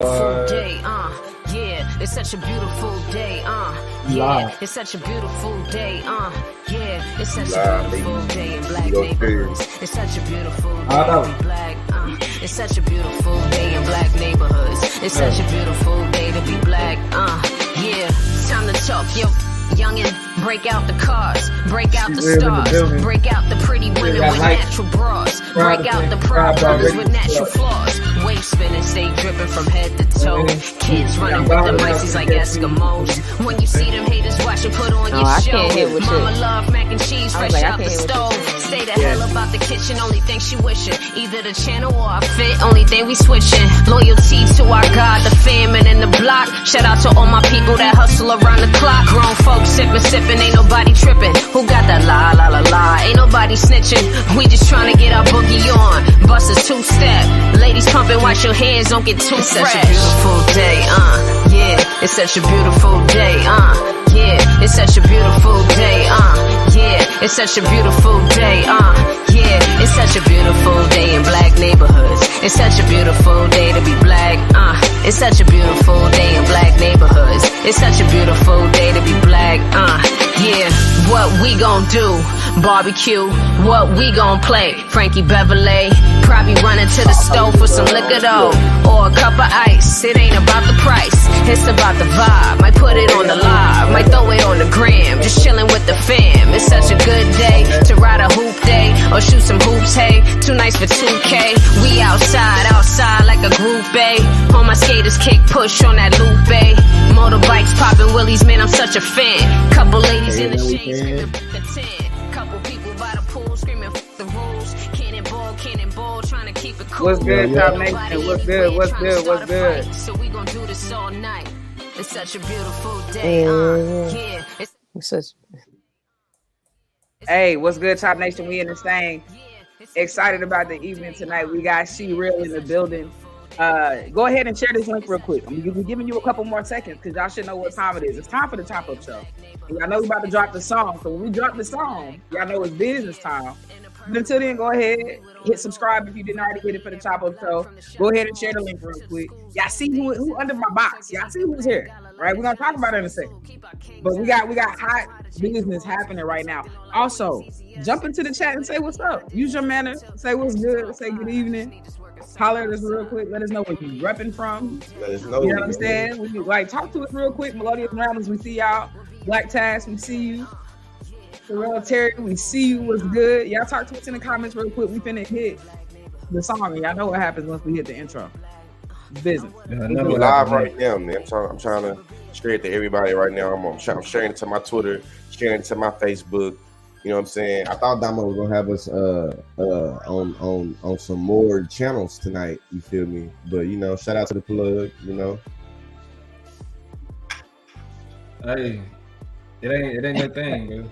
Day, yeah, it's such a beautiful day, yeah, it's such a beautiful day, yeah, it's such a beautiful day in black neighborhoods. It's such a beautiful day to be black, it's such a beautiful day in black neighborhoods. It's such a beautiful day to be black, yeah, it's time to talk, yo. Youngin', break out the cars, break out the stars, break out the pretty women with natural bras, break out the proud brothers with natural flaws. Wave spinning, stay dripping from head to toe. Kids running with the mices like Eskimos. When you see them haters watching, put on your show. Mama love mac and cheese fresh out the stove. Stay the hell about the kitchen, only thing she wishing. Either the channel or our fit, only thing we switching. Loyalty to our God, the famine and the block. Shout out to all my people that hustle around the clock. Grown folks sipping, ain't nobody tripping. Who got that la la la la? Ain't nobody snitching. We just trying to get our boogie on. Busters two-step. Ladies pumping, wash your hands, don't get too fresh. It's such a beautiful day, yeah. It's such a beautiful day, yeah. It's such a beautiful day, yeah. It's such a beautiful day, yeah. It's such a beautiful day in black neighborhoods. It's such a beautiful day to be black, It's such a beautiful day in black neighborhoods. It's such a beautiful day to be black, yeah. What we gon' do? Barbecue. What we gon' play? Frankie Beverly. Probably running to the stove for some liquor though, or a cup of ice. It ain't about the price, it's about the vibe. Might put it on the live, might throw it on the gram. Just chilling with the fam. It's such a good day to ride a hoop day or shoot some hoops. Hey, too nice for 2K. We outside like a group A. On my skaters kick push on that loop A. Motorbikes popping willies, man, I'm such a fan. Couple ladies in the shade screaming the 10. Couple people by the pool screaming the rules. Cannonball, trying to keep it cool. What's good, Top Nation? What's good? So we gon' do this all night. It's such a beautiful day, yeah. It's such. Hey, what's good, Top Nation? We in this thing. Excited about the evening tonight. We got Cherelle in the building. Go ahead and share this link real quick. I'm giving you a couple more seconds because y'all should know what time it is. It's time for the Top Up Show. And y'all know we about to drop the song. So when we drop the song, y'all know it's business time. But until then, go ahead, hit subscribe if you didn't already hit it for the Top Up Show. Go ahead and share the link real quick. Y'all see who under my box. Y'all see who's here, right? We're gonna talk about it in a second. But we got hot business happening right now. Also, jump into the chat and say what's up. Use your manners. Say what's good. Say good evening. Holler at us real quick. Let us know where you repping from. Let us know. You know what I'm saying? We talk to us real quick. Melodious Ramblers, we see y'all. Black Task, we see you. Cherelle, Terry, we see you. What's good? Y'all talk to us in the comments real quick. We finna hit the song, and y'all know what happens once we hit the intro. Business. We're live right now, man. I'm trying to share it to everybody right now. I'm sharing it to my Twitter, sharing it to my Facebook. You know what I'm saying? I thought Damo was gonna have us on some more channels tonight. You feel me? But you know, shout out to the plug. You know. Hey, it ain't no thing, bro.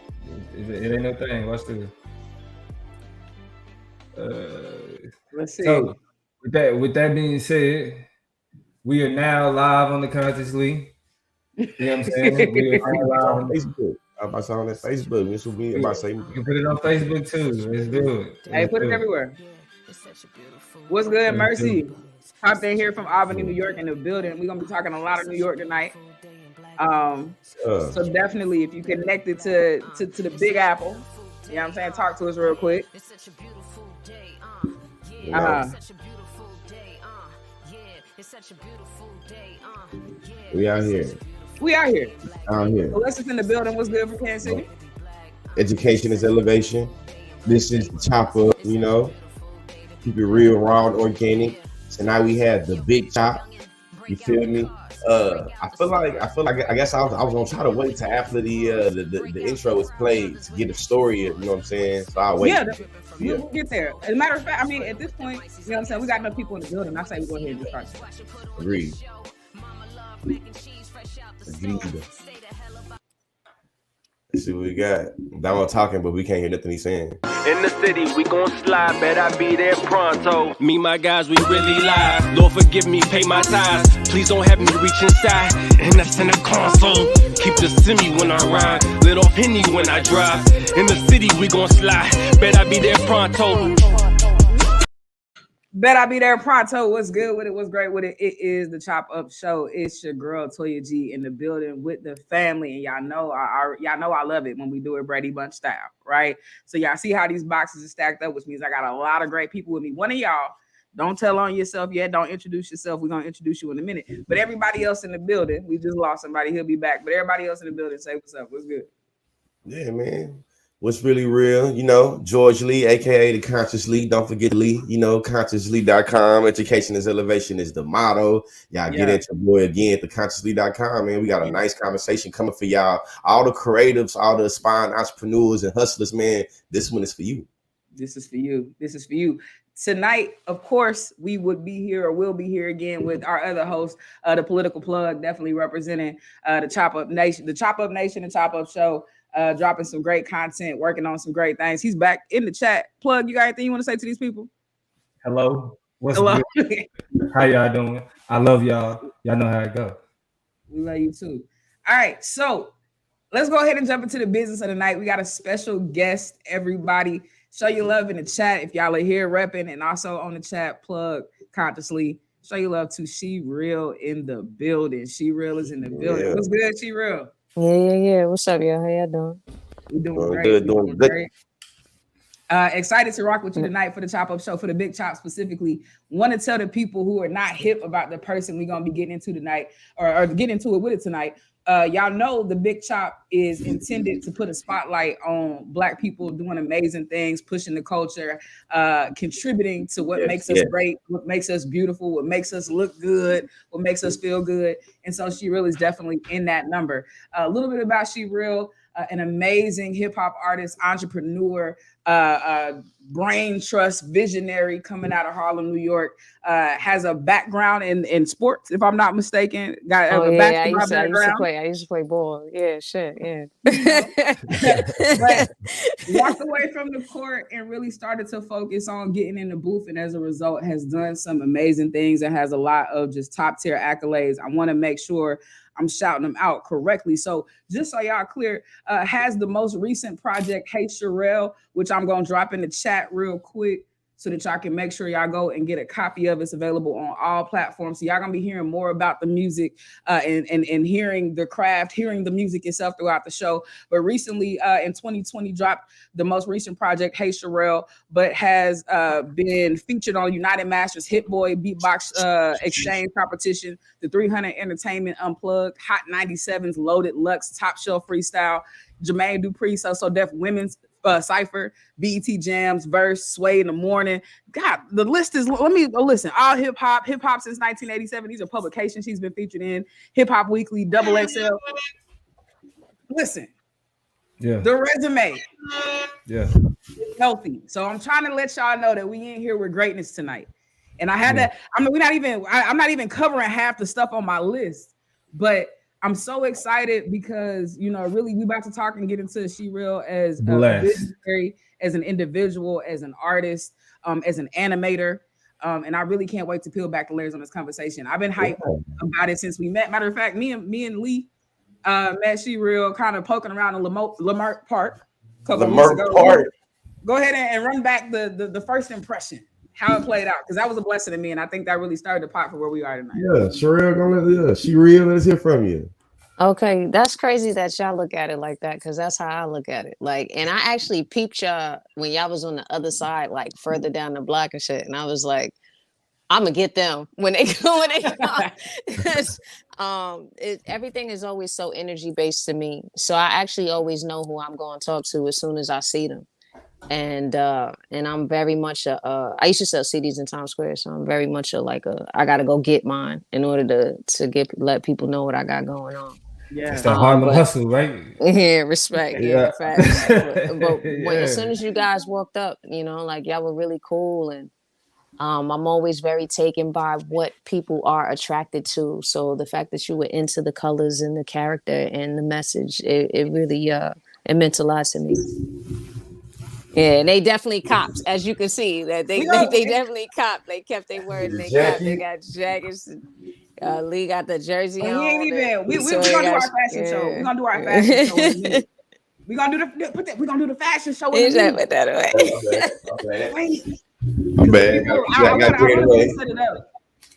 It ain't no thing. Watch this. Let's see. So with that being said, we are now live on the Consciously. You know what I'm saying? We are now live on Facebook. I'm about to say on that Facebook. This will be about to say. You can put it on Facebook too. Let's do it. Hey, put it everywhere. What's good, Mercy? Hopped in here from Albany, New York, in the building. We're gonna be talking a lot of New York tonight. So definitely, if you connected to the Big Apple, you know what I'm saying, talk to us real quick. We out here. Out here. Alexis in the building. What's good for Kansas City? Education is elevation. This is the Chop Up, you know. Keep it real, raw, and organic. So now we have the Big Chop. You feel me? I feel like I guess I was gonna try to wait till after the intro was played to get the story. You know what I'm saying? So I'll wait. We'll get there. As a matter of fact, I mean, at this point, you know what I'm saying, we got enough people in the building. I say we go ahead and just start. Agreed. Let's see what we got. Damo talking, but we can't hear nothing he's saying. In the city, we gon' slide, bet I be there pronto. Me, my guys, we really live. Lord forgive me, pay my tithes. Please don't have me reach inside, and that's in the console. Keep the semi when I ride, lit off Henny when I drive. In the city, we gon' slide, bet I be there pronto. Bet I be there pronto. What's good with it? What's great with it? It is the Chop Up Show. It's your girl Toya G in the building with the family, and y'all know I love it when we do it Brady Bunch style, right? So y'all see how these boxes are stacked up, which means I got a lot of great people with me. One of y'all, don't tell on yourself yet. Don't introduce yourself. We're gonna introduce you in a minute. But everybody else in the building, we just lost somebody. He'll be back. But everybody else in the building, say what's up. What's good? Yeah, man. What's really real, you know, George Lee, aka the Conscious Lee. Don't forget Lee, you know, consciously.com. Education is elevation is the motto. Y'all get into boy again at the consciously.com, man. We got a nice conversation coming for y'all. All the creatives, all the aspiring entrepreneurs and hustlers, man. This one is for you. This is for you. This is for you. Tonight, of course, we would be here or will be here again with our other host, the Political Plug, definitely representing the Chop Up Nation, the Chop Up Nation and Chop Up Show. Dropping some great content, working on some great things. He's back in the chat. Plug, you got anything you want to say to these people? Hello. What's good? How y'all doing? I love y'all. Y'all know how it goes. We love you too. All right, so let's go ahead and jump into the business of the night. We got a special guest, everybody. Show your love in the chat if y'all are here repping, and also on the chat, plug consciously. Show your love to Cherelle in the building. Cherelle is in the building. What's good, Cherelle? Yeah. What's up, y'all? How y'all doing? We're doing great. Doing great. Excited to rock with you tonight for the Chop Up Show, for the Big Chop specifically. Want to tell the people who are not hip about the person we're going to be getting into tonight, or get into it with it tonight. Y'all know the Big Chop is intended to put a spotlight on Black people doing amazing things, pushing the culture, contributing to what makes us great, what makes us beautiful, what makes us look good, what makes us feel good. And so Cherelle is definitely in that number. A little bit about Cherelle, an amazing hip hop artist, entrepreneur, brain trust visionary coming out of Harlem, New York. Has a background in sports, if I'm not mistaken. Got a basketball background. I used to play ball. Yeah, shit, yeah. But walked away from the court and really started to focus on getting in the booth, and as a result has done some amazing things and has a lot of just top tier accolades. I want to make sure I'm shouting them out correctly. So just so y'all clear, has the most recent project, Hey Cherelle, which I'm going to drop in the chat real quick so that y'all can make sure y'all go and get a copy of it. It's available on all platforms. So y'all going to be hearing more about the music and hearing the craft, hearing the music itself throughout the show. But recently in 2020 dropped the most recent project, Hey Cherelle, but has been featured on United Masters, Hit Boy, Beatbox Exchange Competition, the 300 Entertainment Unplugged, Hot 97's Loaded Lux, Top Shelf Freestyle, Jermaine Dupri, So Def Women's Cypher, BET Jams, Verse, Sway in the Morning. God, the list is, let me listen. All hip hop since 1987. These are publications she's been featured in. Hip Hop Weekly, Double XL. Listen, the resume, is healthy. So I'm trying to let y'all know that we in here with greatness tonight. And I had that. I mean, I'm not even covering half the stuff on my list, but I'm so excited because, you know, really we about to talk and get into Cherelle as a visionary, as an individual, as an artist, as an animator. And I really can't wait to peel back the layers on this conversation. I've been hyped about it since we met. Matter of fact, me and Lee met Cherelle kind of poking around in Lamart Park a couple weeks ago. Go ahead and run back the first impression, how it played out, because that was a blessing to me, and I think that really started the pot for where we are tonight. Yeah, Cherelle, let's hear from you. Okay, that's crazy that y'all look at it like that, because that's how I look at it. Like, and I actually peeped y'all when y'all was on the other side, like further down the block and shit, and I was like, I'm gonna get them when they come. Everything is always so energy based to me, so I actually always know who I'm going to talk to as soon as I see them. And I'm very much I used to sell CDs in Times Square, so I'm very much I gotta go get mine in order to let people know what I got going on. Yeah, it's the Harlem hustle, right? Yeah, respect. Yeah, facts. But as soon as you guys walked up, you know, like y'all were really cool, and I'm always very taken by what people are attracted to. So the fact that you were into the colors and the character and the message, it really it meant a lot to me. Yeah, and they definitely cops, as you can see. That they definitely copped. They kept their word. They copped. They got jackets. Lee got the jersey on. We ain't even. We're gonna do our fashion show. We're gonna do our fashion show in a minute. We're gonna do the fashion show in a minute. Put that away. Wait. I'm bad. I got carried away. Set it up.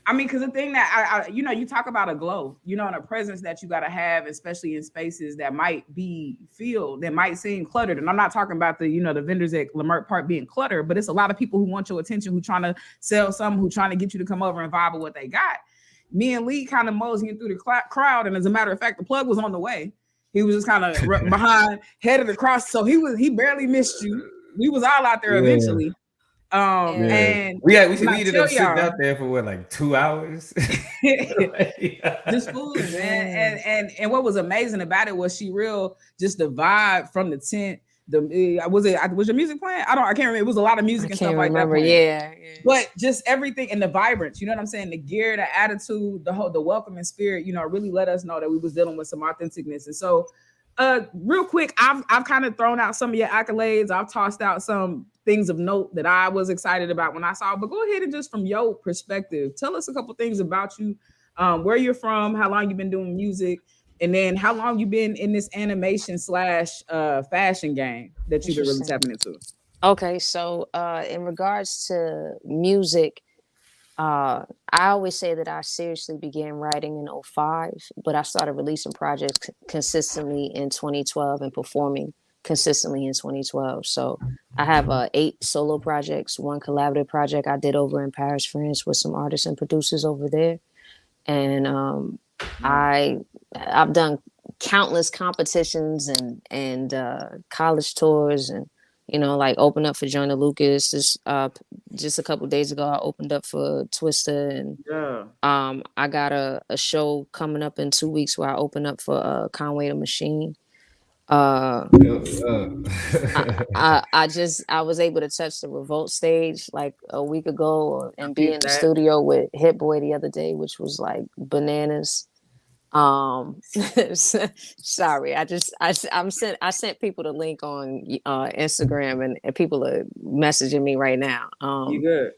I mean, because the thing that I, you talk about a glow, and a presence that you got to have, especially in spaces that might that might seem cluttered. And I'm not talking about the vendors at Leimert Park being cluttered, but it's a lot of people who want your attention, who trying to sell something, who trying to get you to come over and vibe with what they got. Me and Lee kind of moseying through the crowd, and as a matter of fact, the plug was on the way. He was just kind of behind, headed across, so he barely missed you. We was all out there eventually. And we ended up sitting out there for what, like 2 hours. Just food, man. And what was amazing about it was Cherelle, just the vibe from the tent. Was your music playing? I can't remember. It was a lot of music and stuff like that. Yeah. But just everything and the vibrance, you know what I'm saying? The gear, the attitude, the welcoming spirit, really let us know that we was dealing with some authenticness. And so real quick, I've kind of thrown out some of your accolades. I've tossed out some things of note that I was excited about when I saw it. But go ahead and just from your perspective, tell us a couple things about you, where you're from, how long you've been doing music, and then how long you've been in this animation / fashion game that you've been really tapping into. Okay, so in regards to music, I always say that I seriously began writing in 2005, but I started releasing projects consistently in 2012 and performing consistently in 2012. So I have 8 solo projects, 1 collaborative project I did over in Paris, France, with some artists and producers over there. And I've done countless competitions and college tours, and like open up for Joyner Lucas. Just a couple of days ago, I opened up for Twista, and I got a show coming up in 2 weeks where I open up for Conway the Machine. I was able to touch the Revolt stage like a week ago and be in the studio with Hit Boy the other day, which was like bananas. Sorry, I sent people the link on Instagram, and people are messaging me right now. You good?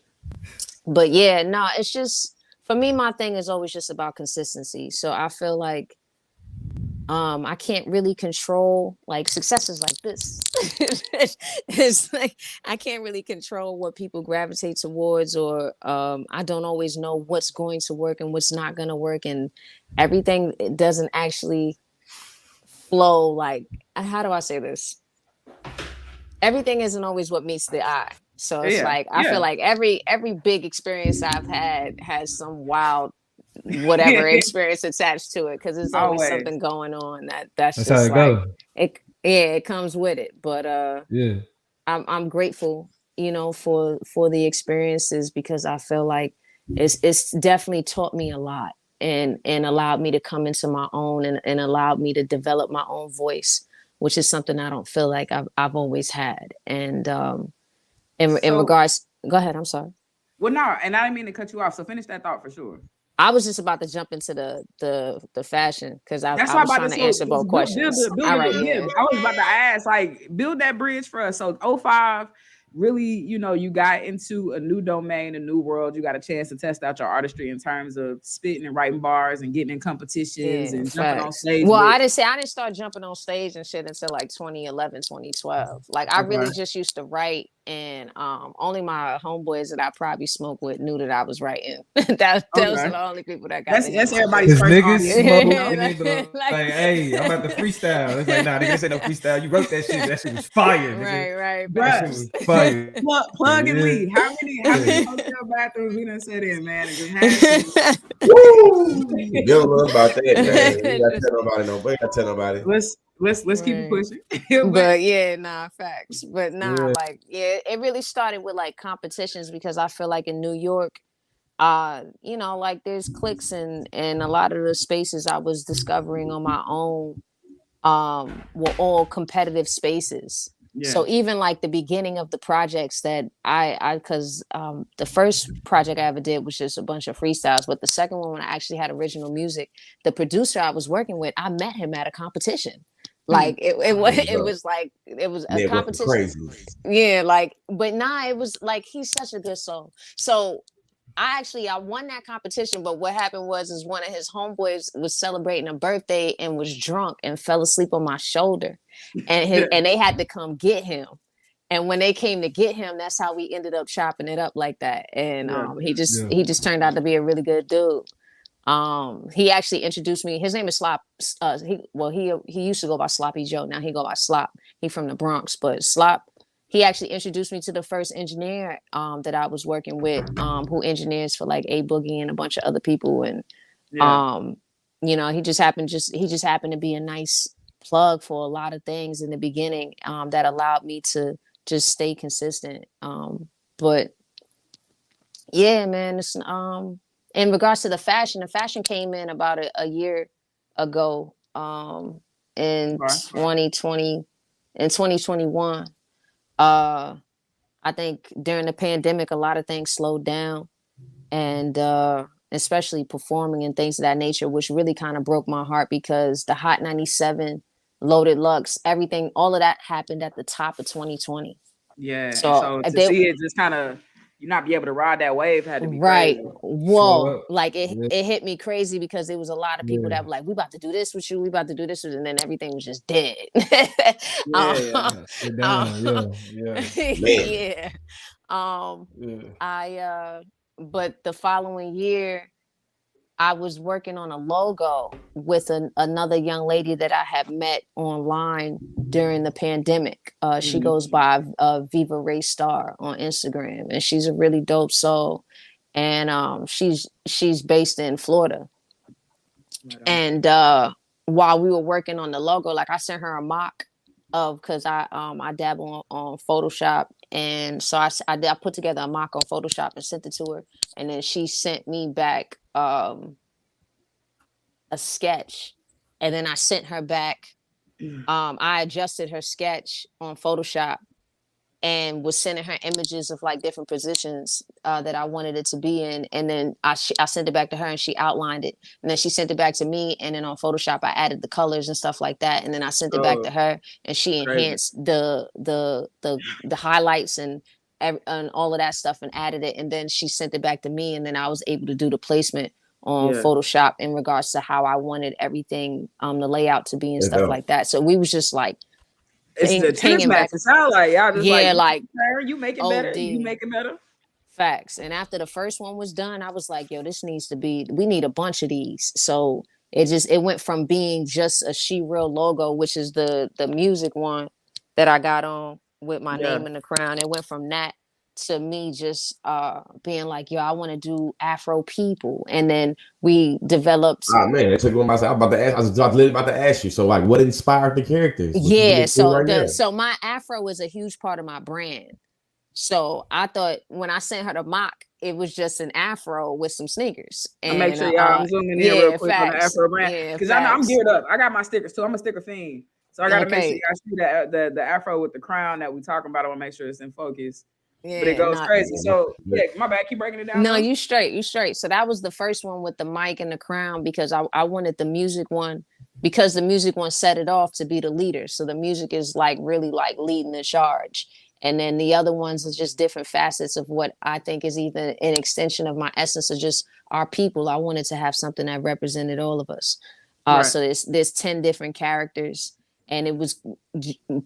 But yeah, no, it's just, for me, my thing is always just about consistency. So I feel like I can't really control, like, successes like this. It's like I can't really control what people gravitate towards, or I don't always know what's going to work and what's not going to work, and everything doesn't actually flow. Like, how do I say this? Everything isn't always what meets the eye. So it's I feel like every big experience I've had has some wild whatever experience attached to it, because there's always something going on that's just how it goes. It comes with it. But I'm grateful, for the experiences, because I feel like it's definitely taught me a lot and allowed me to come into my own and allowed me to develop my own voice, which is something I don't feel like I've always had. And in regards, go ahead, I'm sorry. Well, no, and I didn't mean to cut you off, so finish that thought for sure. I was just about to jump into the fashion, because I was trying to answer both questions. I was about to ask, like, build that bridge for us. So 2005, really, you got into a new domain, a new world. You got a chance to test out your artistry in terms of spitting and writing bars and getting in competitions and jumping on stage. Well, I didn't start jumping on stage and shit until like 2011, 2012. Like, I really just used to write, and only my homeboys that I probably smoked with knew that I was writing. Those are the only people that got that's everybody's first niggas like, hey, I'm about to freestyle. It's like, nah, they didn't say no freestyle. You wrote that shit. That shit was fire. Right. That shit was fire. Plug and lead. How many hotel bathrooms we done sit in, man? And just had you don't know about that, man. You gotta tell nobody. Let's keep it pushing. But facts. But it really started with like competitions, because I feel like in New York, like there's cliques and a lot of the spaces I was discovering on my own were all competitive spaces. Yeah. So even like the beginning of the projects that because the first project I ever did was just a bunch of freestyles, but the second one, when I actually had original music, the producer I was working with, I met him at a competition. Like it was a competition. Crazy. Yeah, like, but it was like, he's such a good soul. So I won that competition, but what happened was one of his homeboys was celebrating a birthday and was drunk and fell asleep on my shoulder, and they had to come get him. And when they came to get him, that's how we ended up chopping it up like that. And he just turned out to be a really good dude. He actually introduced me. His name is Slop. He used to go by Sloppy Joe. Now he go by Slop. He from the Bronx, but Slop. He actually introduced me to the first engineer that I was working with, who engineers for like A Boogie and a bunch of other people. And you know, he just happened to be a nice plug for a lot of things in the beginning that allowed me to just stay consistent. But yeah, man, it's in regards to the fashion came in about a year ago, in 2020, in 2021. I think during the pandemic, a lot of things slowed down, and especially performing and things of that nature, which really kind of broke my heart because the Hot 97, Loaded Lux, everything, all of that happened at the top of 2020. Yeah. So to see it just kind of, you not be able to ride that wave had to be right. crazy. Whoa. Like it hit me crazy because there was a lot of people that were like, we about to do this with you, we about to do this, and then everything was just dead. But the following year, I was working on a logo with another young lady that I had met online during the pandemic. She goes by Viva Ray Star on Instagram, and she's a really dope soul. And she's based in Florida. And while we were working on the logo, like I sent her a mock of, because I dabble on Photoshop, and so I put together a mock on Photoshop and sent it to her, and then she sent me back a sketch, and then I sent her back. I adjusted her sketch on Photoshop and was sending her images of like different positions that I wanted it to be in, and then I sent it back to her, and she outlined it, and then she sent it back to me, and then on Photoshop I added the colors and stuff like that, and then I sent it back to her, and she enhanced the highlights and all of that stuff and added it, and then she sent it back to me, and then I was able to do the placement on Photoshop in regards to how I wanted everything, the layout to be and stuff like that. So we was just like, it's the tennis match. It sounds like y'all just you make it better. You make it better. Facts. And after the first one was done, I was like, yo, we need a bunch of these. So it went from being just a She Real logo, which is the music one that I got on with my name in the crown. It went from that to me just being like, yo, I want to do Afro people. And then we developed. Oh man, it took me myself. I was about to ask you. So like, what inspired the characters? So my Afro is a huge part of my brand. So I thought when I sent her the mock, it was just an Afro with some sneakers. And make sure y'all, I'm zooming in real quick on the Afro brand, because I know I'm geared up. I got my stickers too. I'm a sticker fiend, so I got to make sure y'all see the Afro with the crown that we talking about. I want to make sure it's in focus. Yeah, but it goes crazy. So my bad. Keep breaking it down. No, you straight. So that was the first one with the mic and the crown, because I wanted the music one, because the music one set it off to be the leader. So the music is like really like leading the charge. And then the other ones are just different facets of what I think is either an extension of my essence or just our people. I wanted to have something that represented all of us. So there's 10 different characters. And it was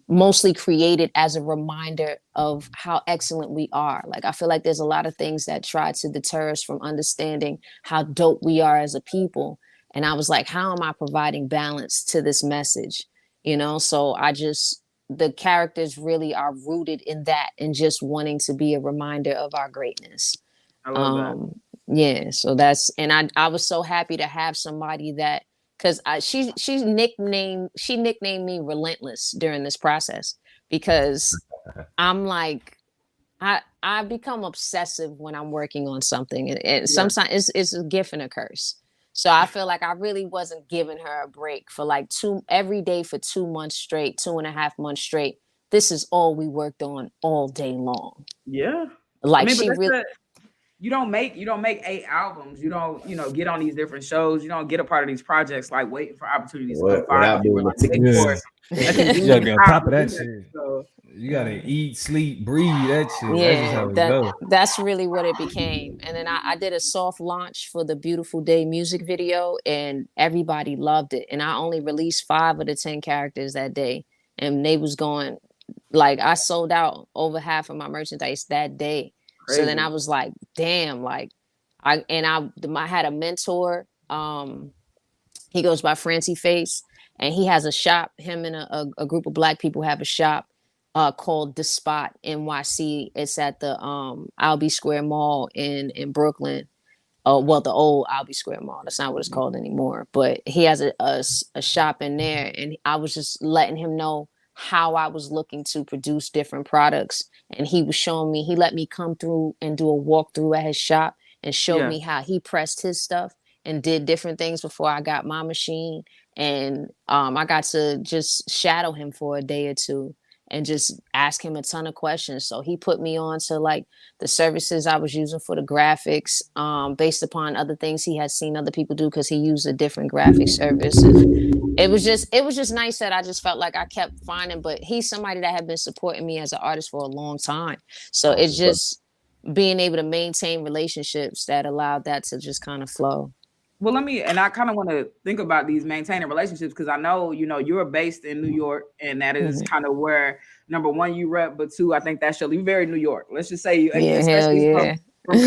mostly created as a reminder of how excellent we are. Like, I feel like there's a lot of things that try to deter us from understanding how dope we are as a people. And I was like, how am I providing balance to this message? You know, so the characters really are rooted in that and just wanting to be a reminder of our greatness. I love that. Yeah, so and I was so happy to have somebody that, because she nicknamed me Relentless during this process, because I'm like, I become obsessive when I'm working on something, and sometimes it's a gift and a curse. So I feel like I really wasn't giving her a break for like every day for 2 months straight, 2.5 months straight. This is all we worked on all day long. Yeah, like you don't make 8 albums. You don't, get on these different shows. You don't get a part of these projects like waiting for opportunities to come find you. You gotta be on top of that shit. So, you gotta eat, sleep, breathe that shit. Yeah, that's really what it became. And then I did a soft launch for the Beautiful Day music video, and everybody loved it. And I only released 5 of the 10 characters that day, and they was going like I sold out over half of my merchandise that day. Crazy. So then I was like, damn, like I had a mentor. He goes by Francie Face, and he has a shop. Him and a group of Black people have a shop called The Spot NYC. It's at the Albee Square Mall in Brooklyn. Well, the old Albee Square Mall. That's not what it's called anymore. But he has a shop in there, and I was just letting him know how I was looking to produce different products. And he was showing me. He let me come through and do a walkthrough at his shop and showed me how he pressed his stuff and did different things before I got my machine. And I got to just shadow him for a day or two and just ask him a ton of questions. So he put me on to like the services I was using for the graphics, based upon other things he had seen other people do, because he used a different graphic service. It was just nice that I just felt like I kept finding, but he's somebody that had been supporting me as an artist for a long time. So it's just being able to maintain relationships that allowed that to just kind of flow. Well, I kind of want to think about these maintaining relationships, because I know, you're based in New York, and that is kind of where, number one, you rep, but two, I think that's you're very New York. Let's just say, especially from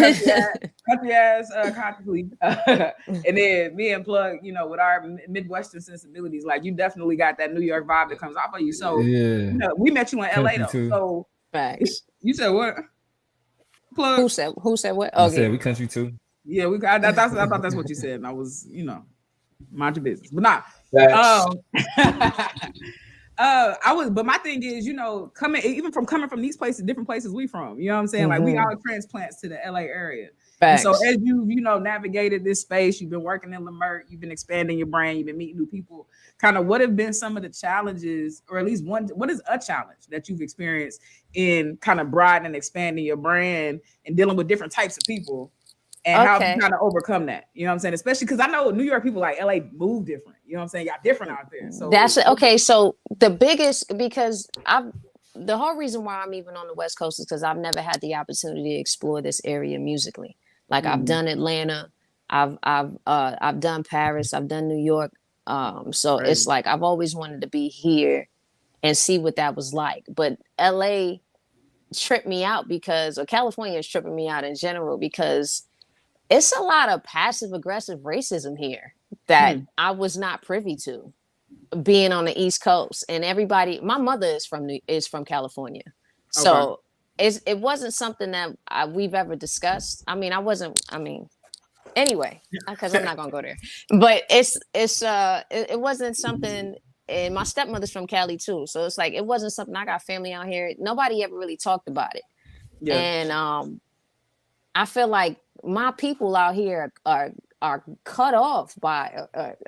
country ass consciously. And then me and Plug, with our Midwestern sensibilities, like you definitely got that New York vibe that comes off of you. So, we met you in LA though. Too. So, facts. You said what? Plug. Who said what? I said we country too. Yeah, I thought that's what you said. And I was, mind your business. But not. But my thing is, coming from these places, different places we from, you know what I'm saying? Like we all transplants to the LA area. So as you navigated this space, you've been working in Lamert, you've been expanding your brand, you've been meeting new people. Kind of what have been some of the challenges, or at least what is a challenge that you've experienced in kind of broadening and expanding your brand and dealing with different types of people? And how you kind of overcome that, you know what I'm saying? Especially because I know New York people like LA move different, you know what I'm saying? Y'all different out there. So that's okay. So the biggest, because the whole reason why I'm even on the West Coast is because I've never had the opportunity to explore this area musically. Like I've done Atlanta, I've done Paris, I've done New York. So it's like I've always wanted to be here and see what that was like. But LA tripped me out or California is tripping me out in general, because it's a lot of passive aggressive racism here that I was not privy to being on the East Coast. And everybody, my mother is from California. So it wasn't something that we've ever discussed. Anyway, because I'm not going to go there, but it wasn't something, and my stepmother's from Cali too. So it's like, it wasn't something, I got family out here. Nobody ever really talked about it. Yeah. And I feel like my people out here are cut off by,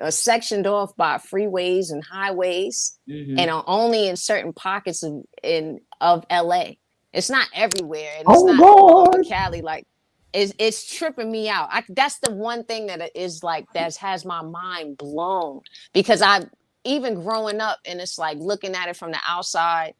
sectioned off by freeways and highways, and are only in certain pockets of LA. It's not everywhere, and it's not all over Cali. Like, it's tripping me out. That's the one thing that is like that has my mind blown, because I've even growing up, and it's like looking at it from the outside.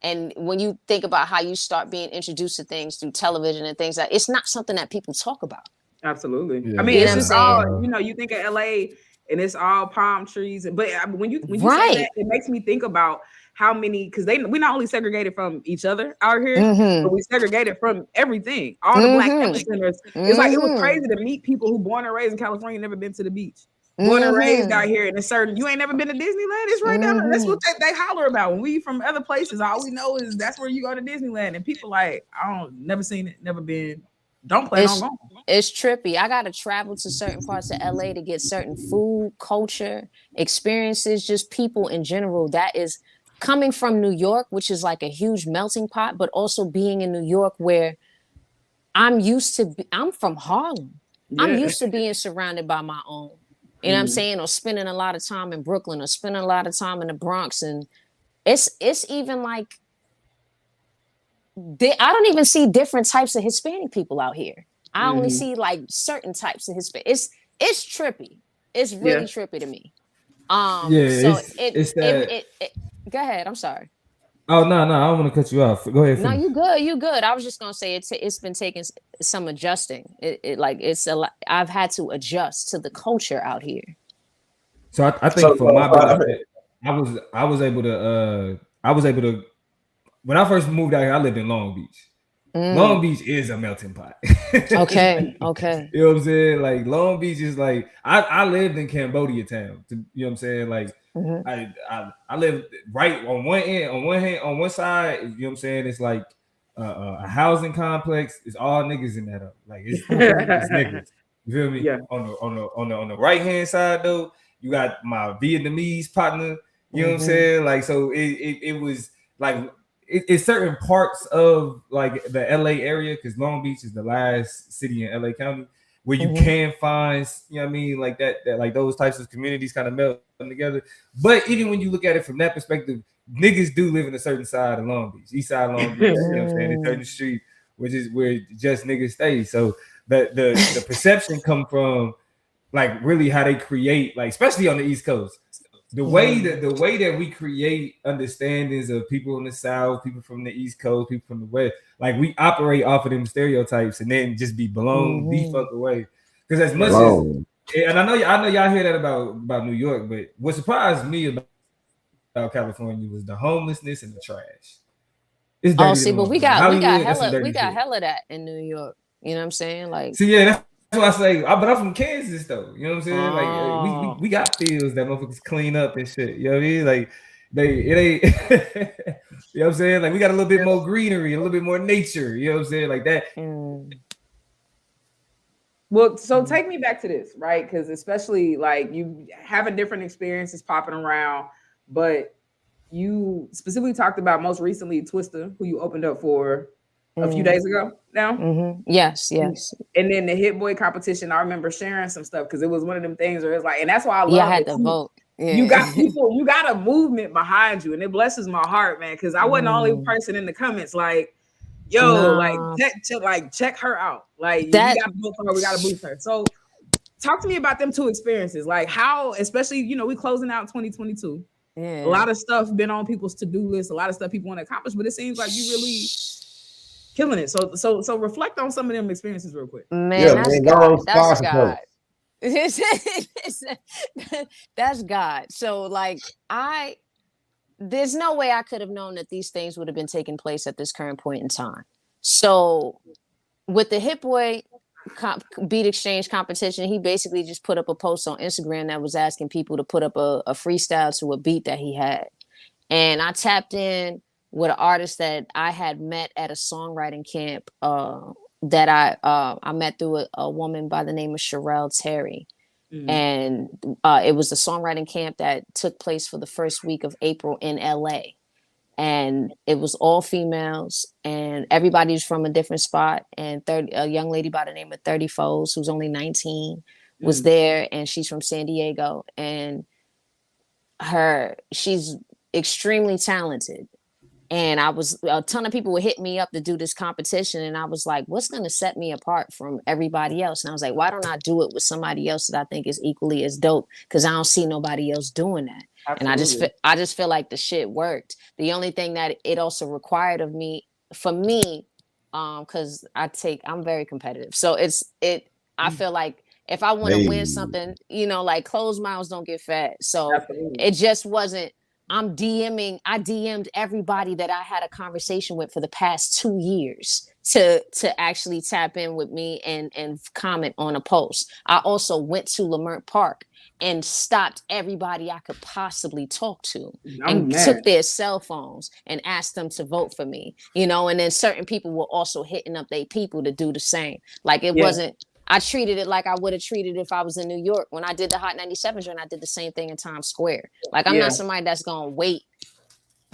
And when you think about how you start being introduced to things through television and things, it's not something that people talk about. Absolutely. Yeah. I mean, it's just all, you think of LA and it's all palm trees. But when you say that, it makes me think about how many, because we not only segregated from each other out here, but we segregated from everything. All the Black epicenters. It's like, it was crazy to meet people who born and raised in California, never been to the beach. Born and raised out here, and it's certain, you ain't never been to Disneyland. It's right down there. That's what they holler about. When we from other places, all we know is that's where you go to Disneyland. And people like, never seen it, never been. Don't plan on going. It's trippy. I got to travel to certain parts of LA to get certain food, culture, experiences, just people in general. That is coming from New York, which is like a huge melting pot, but also being in New York where I'm from Harlem. Yeah. I'm used to being surrounded by my own. You know what I'm saying? Or spending a lot of time in Brooklyn, or spending a lot of time in the Bronx. And it's even like, I don't even see different types of Hispanic people out here. I only see like certain types of Hispanic. It's trippy. It's really trippy to me. Go ahead. I'm sorry. Oh, no, I don't want to cut you off. Go ahead. No, you good. I was just gonna say it's been taking some adjusting. It's a lot. I've had to adjust to the culture out here. So I think for my benefit, I was able to when I first moved out here, I lived in Long Beach. Long Beach is a melting pot. Okay. You know what I'm saying? Like Long Beach is like I lived in Cambodia town. You know what I'm saying? Like I lived right on one side. You know what I'm saying? It's like a housing complex. It's all niggas in that up. Like it's niggas. You feel me? Yeah. On the right hand side though, you got my Vietnamese partner. You know what I'm saying? Like so it was like. It's certain parts of like the LA area, because Long Beach is the last city in LA County where you can find, you know what I mean, like that like those types of communities kind of melt together. But even when you look at it from that perspective, niggas do live in a certain side of Long Beach, east side of Long Beach, you know what I'm saying, in certain street, which is where just niggas stay. So the perception come from like really how they create, like especially on the East Coast. The way that we create understandings of people in the South, people from the East Coast, people from the West, like we operate off of them stereotypes and then just be blown the fuck away. Because as much as, and I know y'all hear that about New York, but what surprised me about California was the homelessness and the trash. It's dirty. But we got hella that in New York. You know what I'm saying? Like, see, yeah. That's what I say, but I'm from Kansas though. You know what I'm saying? Like we got fields that motherfuckers clean up and shit. You know what I mean? Like it ain't. You know what I'm saying? Like we got a little bit more greenery, a little bit more nature. You know what I'm saying? Like that. Well, so take me back to this, right? Because especially like you having different experiences popping around, but you specifically talked about most recently Twista, who you opened up for a few days ago now. Yes. And then the Hit Boy competition, I remember sharing some stuff because it was one of them things where it's like, and that's why I love I had to vote. Yeah. You got people, you got a movement behind you, and it blesses my heart, man. Because I wasn't the only person in the comments like, yo, check her out. Like that, we got to vote for her, we got to boost her. So talk to me about them two experiences. Like how, especially, we closing out 2022. Yeah. A lot of stuff been on people's to-do list, a lot of stuff people want to accomplish, but it seems like you really killing it. So reflect on some of them experiences real quick. Man, that's God. That's God. So like there's no way I could have known that these things would have been taking place at this current point in time. So with the Hit Boy beat exchange competition, he basically just put up a post on Instagram that was asking people to put up a freestyle to a beat that he had. And I tapped in with an artist that I had met at a songwriting camp that I met through a woman by the name of Cherelle Terry. And it was a songwriting camp that took place for the first week of April in LA. And it was all females and everybody's from a different spot. And a young lady by the name of 30 Foes, who's only 19, was there, and she's from San Diego. And she's extremely talented. And a ton of people would hit me up to do this competition. And I was like, what's going to set me apart from everybody else? And I was like, why don't I do it with somebody else that I think is equally as dope? Because I don't see nobody else doing that. Absolutely. And I just feel like the shit worked. The only thing that it also required of me, because I'm very competitive. So I feel like if I want to win something, like closed mouths don't get fed. So it just wasn't. I DM'd everybody that I had a conversation with for the past 2 years to actually tap in with me and comment on a post. I also went to Lamert Park and stopped everybody I could possibly talk to took their cell phones and asked them to vote for me, and then certain people were also hitting up their people to do the same. Like it wasn't, I treated it like I would have treated it if I was in New York. When I did the Hot 97 joint, I did the same thing in Times Square. Like I'm not somebody that's going to wait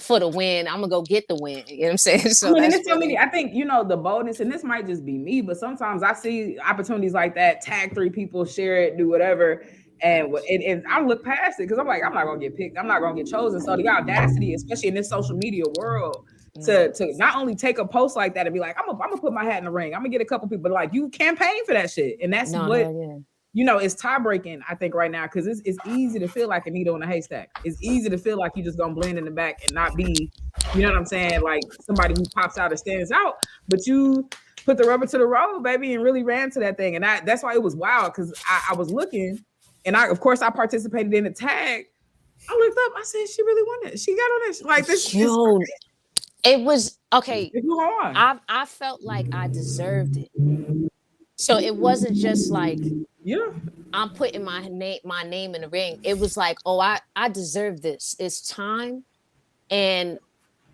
for the win. I'm going to go get the win. You know what I'm saying? So there's so many, I think, the boldness, and this might just be me, but sometimes I see opportunities like that, tag 3 people, share it, do whatever. And I look past it because I'm like, I'm not going to get picked. I'm not going to get chosen. So the audacity, especially in this social media world, to not only take a post like that and be like, I'm gonna put my hat in the ring. I'm gonna get a couple people, like you campaign for that shit. And that's it's tie breaking, I think, right now, because it's easy to feel like a needle in a haystack. It's easy to feel like you just gonna blend in the back and not be, you know what I'm saying, like somebody who pops out or stands out. But you put the rubber to the road, baby, and really ran to that thing. And that's why it was wild, because I was looking, and I participated in the tag. I looked up, I said, she really won it. She got on it. Like this. It was okay. I felt like I deserved it. So it wasn't just like I'm putting my name in the ring. It was like, oh, I deserve this. It's time. And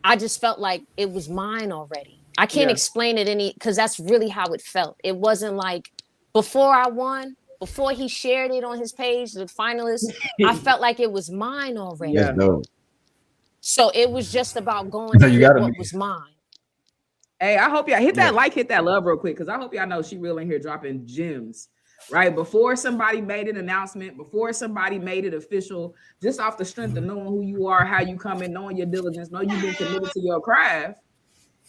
I just felt like it was mine already. I can't explain it because that's really how it felt. It wasn't like before I won, before he shared it on his page, the finalists, I felt like it was mine already. That's dope. So it was just about going to get what was mine. Hey, I hope y'all hit that hit that love real quick, because I hope y'all know she real in here dropping gems. Right before somebody made an announcement, before somebody made it official, just off the strength of knowing who you are, how you come in, knowing your diligence, know you've been committed to your craft.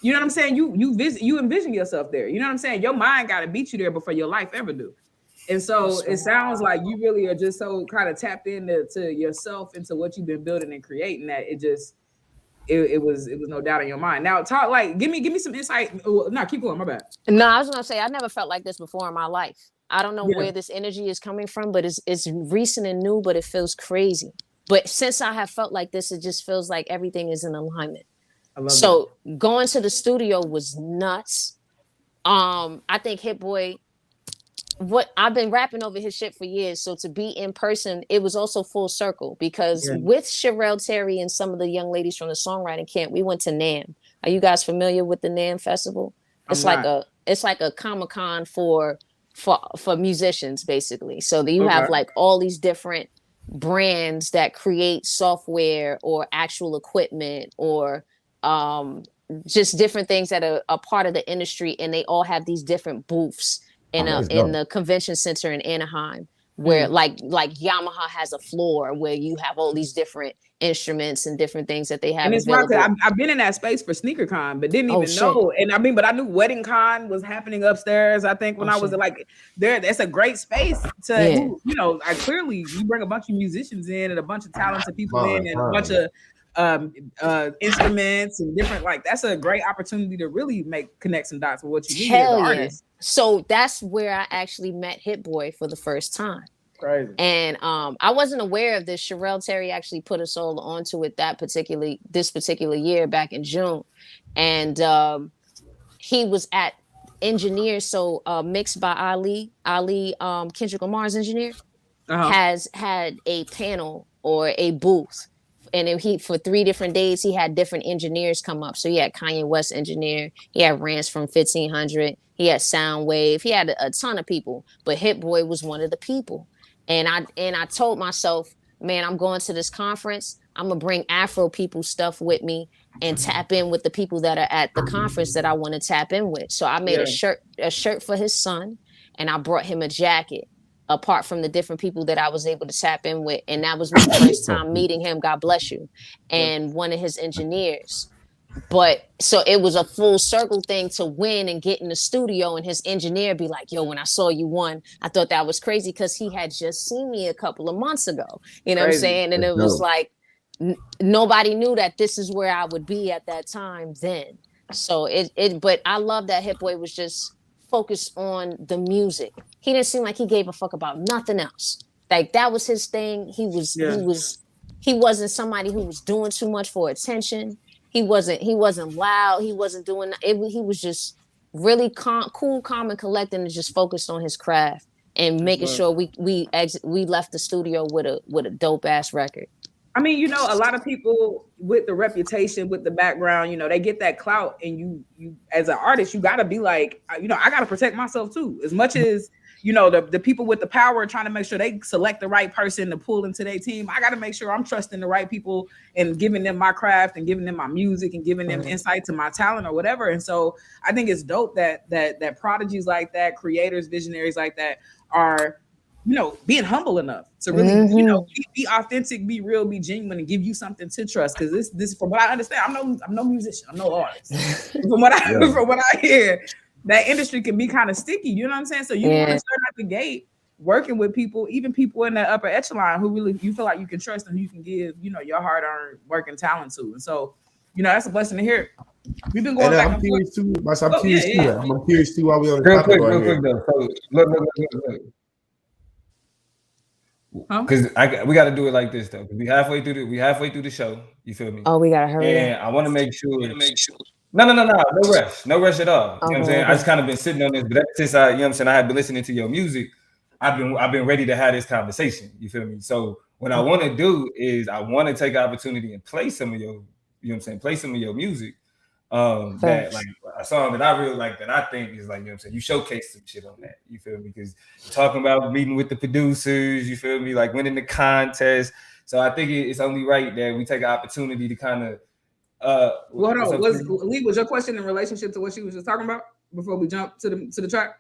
You know what I'm saying? You envision yourself there. You know what I'm saying? Your mind got to beat you there before your life ever do. And so it sounds like you really are just so kind of tapped into yourself, into what you've been building and creating, that it was no doubt in your mind. Now talk, like, give me some insight. No, keep going. My bad. No, I was gonna say I never felt like this before in my life. I don't know where this energy is coming from, but it's recent and new, but it feels crazy. But since I have felt like this, it just feels like everything is in alignment. So going to the studio was nuts. I think Hit Boy, what I've been rapping over his shit for years. So to be in person, it was also full circle, because with Cherelle Terry and some of the young ladies from the songwriting camp, we went to NAMM. Are you guys familiar with the NAMM festival? It's like a Comic-Con for musicians, basically. So you have like all these different brands that create software or actual equipment or just different things that are a part of the industry, and they all have these different booths in the convention center in Anaheim, where like Yamaha has a floor where you have all these different instruments and different things that they have. And it's wild, I've been in that space for SneakerCon, but didn't even know. And I mean, but I knew Wedding Con was happening upstairs. I think when I was like there, that's a great space to, you know, clearly you bring a bunch of musicians in and a bunch of talented people in and a bunch of instruments and different, like, that's a great opportunity to really connect some dots with what you need as an artist. So that's where I actually met Hit Boy for the first time. Crazy. And I wasn't aware of this. Cherelle Terry actually put us all onto it this particular year back in June. And he was at Engineer, so mixed by Ali, Kendrick Lamar's engineer, has had a panel or a booth. And then for 3 different days, he had different engineers come up. So he had Kanye West engineer, he had Rance from 1500, he had Soundwave, he had a ton of people, but Hit Boy was one of the people. And I told myself, man, I'm going to this conference. I'm gonna bring Afropeople stuff with me and tap in with the people that are at the conference that I want to tap in with. So I made a shirt for his son, and I brought him a jacket, apart from the different people that I was able to tap in with. And that was my first time meeting him, God bless you, and one of his engineers. But so it was a full circle thing to win and get in the studio, and his engineer be like, yo, when I saw you won, I thought that was crazy, because he had just seen me a couple of months ago. You know what I'm saying? And it was like, nobody knew that this is where I would be at that time then. So but I love that Hit Boy was just focused on the music. He didn't seem like he gave a fuck about nothing else. Like, that was his thing. He wasn't somebody who was doing too much for attention. He wasn't loud. He wasn't doing it. He was just really cool, calm, and collected, and just focused on his craft and making sure we left the studio with a dope ass record. I mean, you know, a lot of people with the reputation, with the background, you know, they get that clout, and you as an artist, you got to be like, you know, I got to protect myself too, as much as, you know, the people with the power are trying to make sure they select the right person to pull into their team. I got to make sure I'm trusting the right people and giving them my craft and giving them my music and giving them insight to my talent or whatever. And so I think it's dope that prodigies like that, creators, visionaries like that are, you know, being humble enough to really, you know, be authentic, be real, be genuine, and give you something to trust. Because this, from what I understand, I'm no musician, I'm no artist. From what I hear, that industry can be kind of sticky. You know what I'm saying? So you want to start out the gate working with people, even people in the upper echelon who really you feel like you can trust and you can give, you know, your hard-earned working talent to. And so, you know, that's a blessing to hear. We've been going back. I'm curious too. I'm curious too. While we on the topic right here. Look. Because we got to do it like this though. We halfway through the show. You feel me? Oh, we gotta hurry. And I want to make sure. No rush at all. You know what I'm saying? I just kind of been sitting on this, but ever since I, you know what I'm saying, I have been listening to your music. I've been ready to have this conversation. You feel me? So what I want to do is I want to take the opportunity and play some of your, you know what I'm saying, play some of your music. That like a song that I really like that I think is like, you know what I'm saying, you showcase some shit on that. You feel me? Because talking about meeting with the producers, you feel me, like winning the contest. So I think it's only right that we take an opportunity to kind of hold on. Was your question in relationship to what she was just talking about before we jump to the track?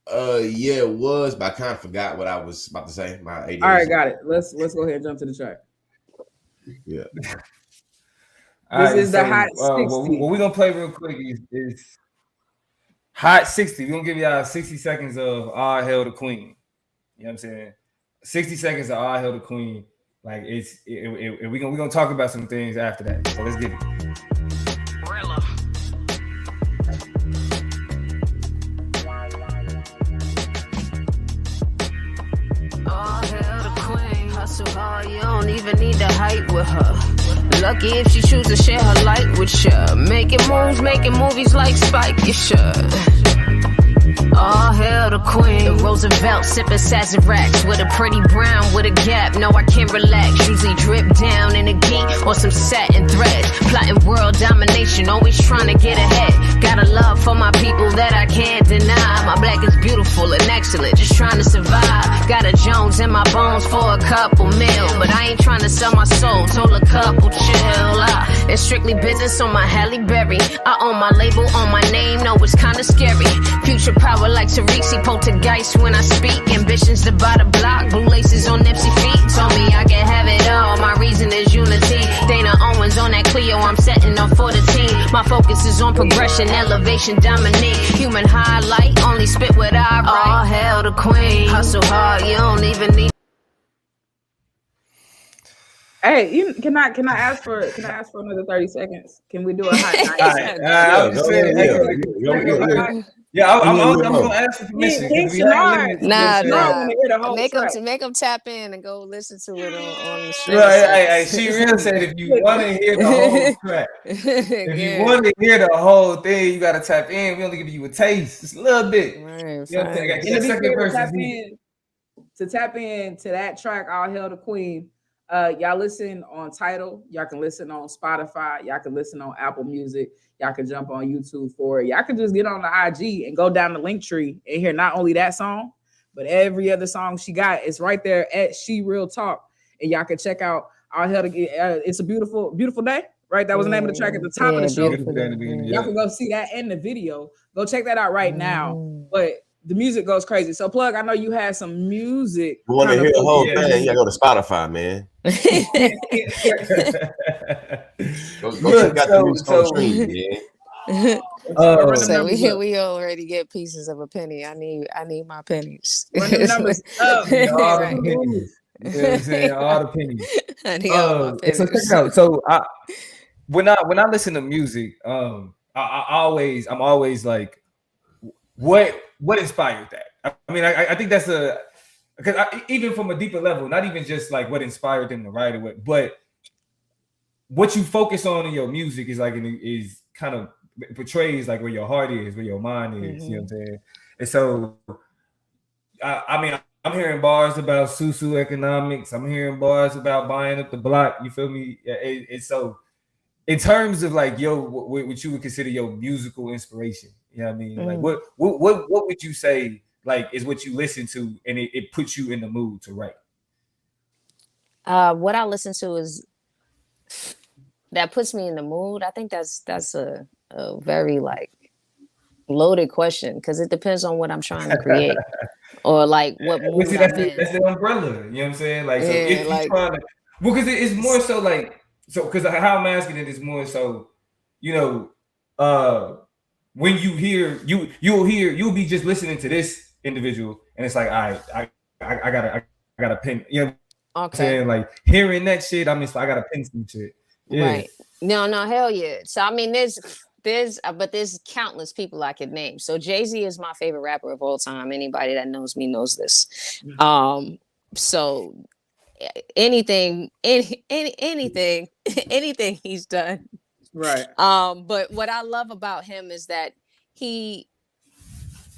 Yeah, it was, but I kind of forgot what I was about to say. My ADHD. All right, got it. Let's go ahead and jump to the track. Yeah. This is the Hot 60. What we're gonna play real quick is Hot 60. We're gonna give y'all 60 seconds of All Hail the Queen. You know what I'm saying? 60 seconds of All Hail the Queen. Like we're gonna talk about some things after that. So let's get it. So hard, you don't even need to hype with her. Lucky if she choose to share her light with ya. Making movies like Spike, you should. All hail the queen. The Roosevelt sipping Sazeracs with a pretty brown with a gap. No, I can't relax. Usually drip down in a geek or some satin threads. Plotting world domination, always trying to get ahead. Got a love for my people that I can't deny. My black is beautiful and excellent, just trying to survive. Got a Jones in my bones for a couple mil, but I ain't trying to sell my soul. Told a couple chill. It's strictly business on my Halle Berry. I own my label on my name, no, it's kinda scary. Future power like Tariqi, poltergeist when I speak. Ambitions to buy the block, blue laces on Nipsey feet. Told me I can have it all, my reason is unity. Dana Owens on that Clio, I'm setting up for the team. My focus is on progression, elevation, dominate. Human highlight, only spit what I write. All hail the queen, hustle hard, you don't even need. Hey, can I ask for another 30 seconds? Can we do a hot 90 Yeah, I'm gonna ask for permission. Make them tap in and go listen to it on the stream. Right, she really said if you want to hear the whole track, if you want to hear the whole thing, you gotta tap in. We only give you a taste, just a little bit. Right, to tap into that track, All Hail the Queen. Y'all listen on Tidal. Y'all can listen on Spotify. Y'all can listen on Apple Music. Y'all can jump on YouTube for it. Y'all can just get on the IG and go down the link tree and hear not only that song, but every other song she got. It's right there at She Real Talk. And y'all can check out All Hail It's a beautiful, beautiful day, right? That was the name of the track at the top of the show. Y'all can go see that in the video. Go check that out right now. But the music goes crazy. So, Plug, I know you had some music. You want to hear the whole thing? You gotta go to Spotify, man. go check out the music on stream, man. So we already get pieces of a penny. I need my pennies. Run the numbers up. All the pennies. You know what I'm saying? All the pennies. I need all my pennies. So check out. So when I listen to music, I'm always like, what inspired that? I mean, I think that's because even from a deeper level, not even just like what inspired them to write it, but what you focus on in your music is like is kind of portrays like where your heart is, where your mind is. You know what I'm saying? And so, I mean, I'm hearing bars about socioeconomics. I'm hearing bars about buying up the block. You feel me? And so, in terms of like what you would consider your musical inspiration, you know what I mean? Like what would you say like is what you listen to and it puts you in the mood to write? What I listen to is that puts me in the mood. I think that's a very like loaded question because it depends on what I'm trying to create or like what mood see, that's the umbrella. You know what I'm saying? Like so if you're trying to, well, because it's more so like so because how I'm asking it is more so, you know, when you hear you'll be just listening to this individual and it's like I got a pin, you know what I'm saying? Like hearing that shit, I mean, so I got to pin some shit. Yeah. Right. No, hell yeah. So I mean there's countless people I could name. So Jay-Z is my favorite rapper of all time. Anybody that knows me knows this. So anything anything he's done. Right. But what I love about him is that he,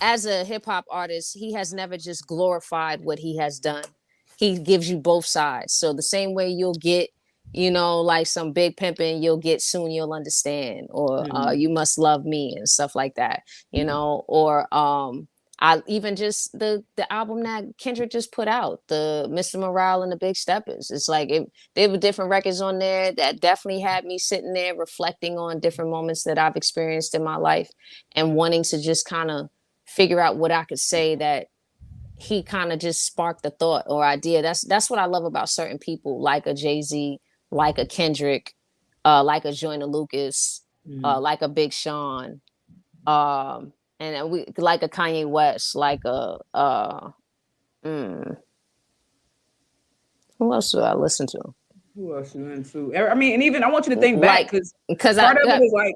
as a hip hop artist, he has never just glorified what he has done. He gives you both sides. So the same way you'll get, like some big pimping, you'll get Soon You'll Understand, or You Must Love Me and stuff like that, or I even just the album that Kendrick just put out, the Mr. Morale and the Big Steppers. It's like there were different records on there that definitely had me sitting there reflecting on different moments that I've experienced in my life and wanting to just kind of figure out what I could say that he kind of just sparked a thought or idea. That's what I love about certain people, like a Jay-Z, like a Kendrick, like a Joyner Lucas, like a Big Sean, and we like a Kanye West, like a who else do I listen to? Who else you into? I mean, and even I want you to think back because part of it is like.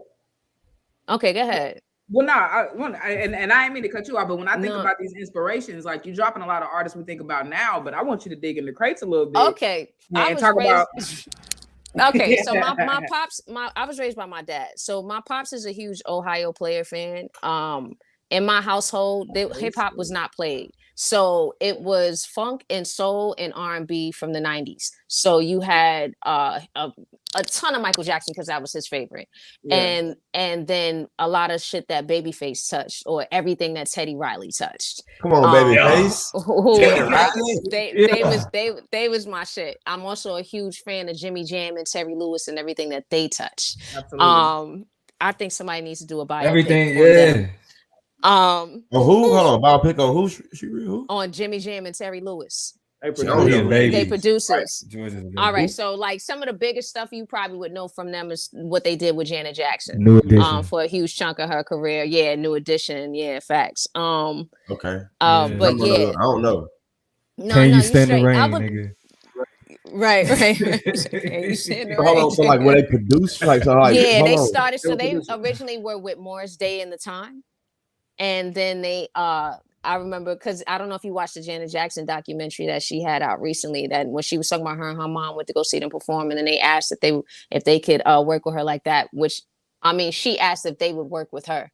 Okay, go ahead. Well, no, I didn't mean to cut you off, but when I think about these inspirations, like you're dropping a lot of artists we think about now, but I want you to dig in the crates a little bit. Okay, and talk about. Okay, so my pops, I was raised by my dad. So my pops is a huge Ohio player fan. In my household, hip hop was not played. So it was funk and soul and R&B from the 90s. So you had a ton of Michael Jackson because that was his favorite. Yeah. And then a lot of shit that Babyface touched, or everything that Teddy Riley touched. Come on, Babyface. They was my shit. I'm also a huge fan of Jimmy Jam and Terry Lewis and everything that they touch. Absolutely. I think somebody needs to do a biopic. Everything, yeah. On who? Hold on, biopic on who? Who? On Jimmy Jam and Terry Lewis. They producers. Right. All right, so like some of the biggest stuff you probably would know from them is what they did with Janet Jackson. New Edition. For a huge chunk of her career. Yeah, New Edition. Yeah, facts. Okay. But I don't know. Can you stand the rain, nigga? Right. Hold on, so like when they produced, they started. So they originally were with Morris Day in the Time. And then they, I remember, because I don't know if you watched the Janet Jackson documentary that she had out recently, that when she was talking about her and her mom went to go see them perform, and then they asked if they could work with her like that, which, I mean, she asked if they would work with her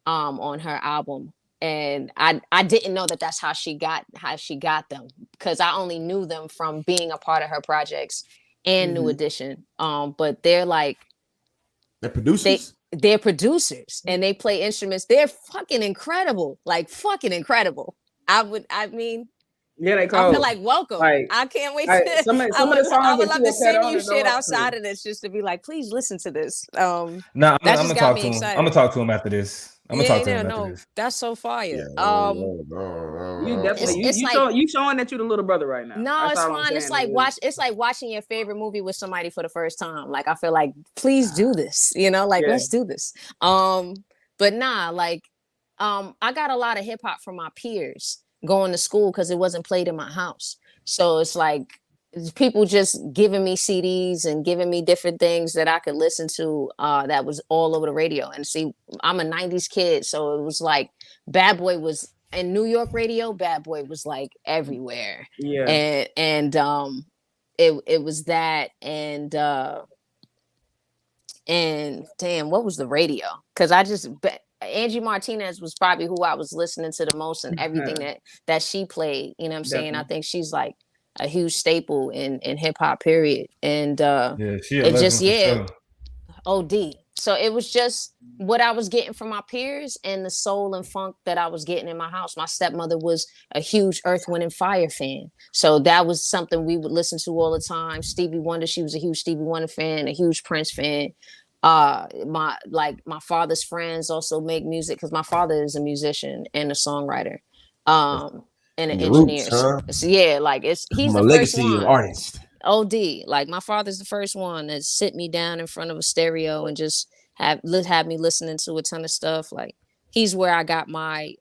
on her album. And I didn't know that that's how she got them, because I only knew them from being a part of her projects and New Edition. But they're producers. They're producers and they play instruments. They're fucking incredible. Like fucking incredible. I feel like welcome. I can't wait to this. I would love to send you shit outside of this just to be like, please listen to this. I'm gonna talk to him. I'm gonna talk to him after this. That's so fire. You definitely you showing that you're the little brother right now. No, it's fine. It's like watching your favorite movie with somebody for the first time. Like I feel like, please do this. Let's do this. But nah, I got a lot of hip hop from my peers going to school because it wasn't played in my house. So it's like people just giving me CDs and giving me different things that I could listen to that was all over the radio. And see, I'm a 90s kid, so it was like Bad Boy was in New York radio. Bad Boy was like everywhere. Yeah. And it was that and damn, what was the radio? Because Angie Martinez was probably who I was listening to the most, and everything that she played. You know what I'm saying? I think she's like a huge staple in hip hop, period. And OD. So it was just what I was getting from my peers and the soul and funk that I was getting in my house. My stepmother was a huge Earth, Wind and Fire fan. So that was something we would listen to all the time. Stevie Wonder, she was a huge Stevie Wonder fan, a huge Prince fan. My father's friends also make music because my father is a musician and a songwriter. And an engineer. So yeah, he's the first one. Artist. OD. Like my father's the first one that sit me down in front of a stereo and just have me listening to a ton of stuff. Like he's where I got my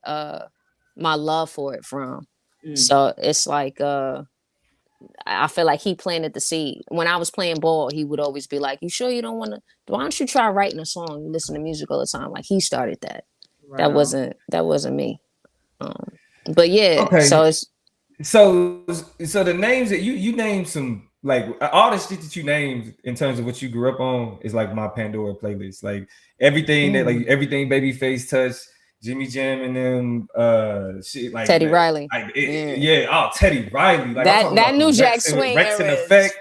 love for it from. So it's like I feel like he planted the seed. When I was playing ball, he would always be like, "You sure you don't want to? Why don't you try writing a song? You listen to music all the time." Like he started that. Right. That wasn't me. But yeah, okay. So it's So the names that you named some like all the shit that you named in terms of what you grew up on is like my Pandora playlist. Like everything that like everything Babyface touched, Jimmy Jam and them shit like Teddy that, Riley. like yeah, oh Teddy Riley. Like that New Jack Swing Rex in era Effect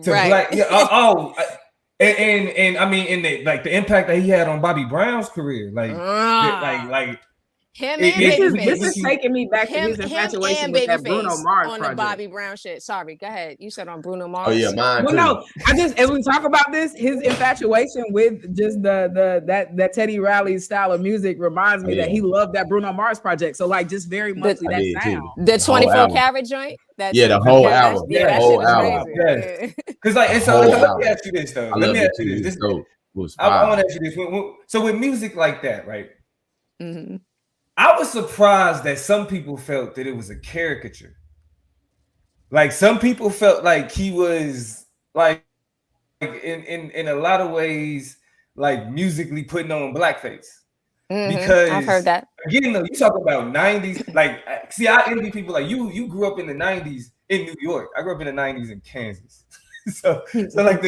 to right. Black. Yeah, and I mean in the impact that he had on Bobby Brown's career, like him this is taking me back to his infatuation with that Bruno Mars on project. The Bobby Brown shit. Sorry, go ahead. You said on Bruno Mars. Oh yeah, mine well, too. No, I just as we talk about this, his infatuation with just that Teddy Riley style of music reminds me that he loved that Bruno Mars project. So like just very much that sound. The 24 karat joint. The whole album. Yeah, whole album. Because like, and so let me ask you this though. Let me ask you this. I want to ask you this. So with music like that, right? Mm-hmm. I was surprised that some people felt that it was a caricature. Like some people felt like he was like in a lot of ways like musically putting on blackface. Because I've heard that. Again, though, you talk about 90s. Like, see, I envy people like you. You grew up in the 90s in New York. I grew up in the 90s in Kansas. so like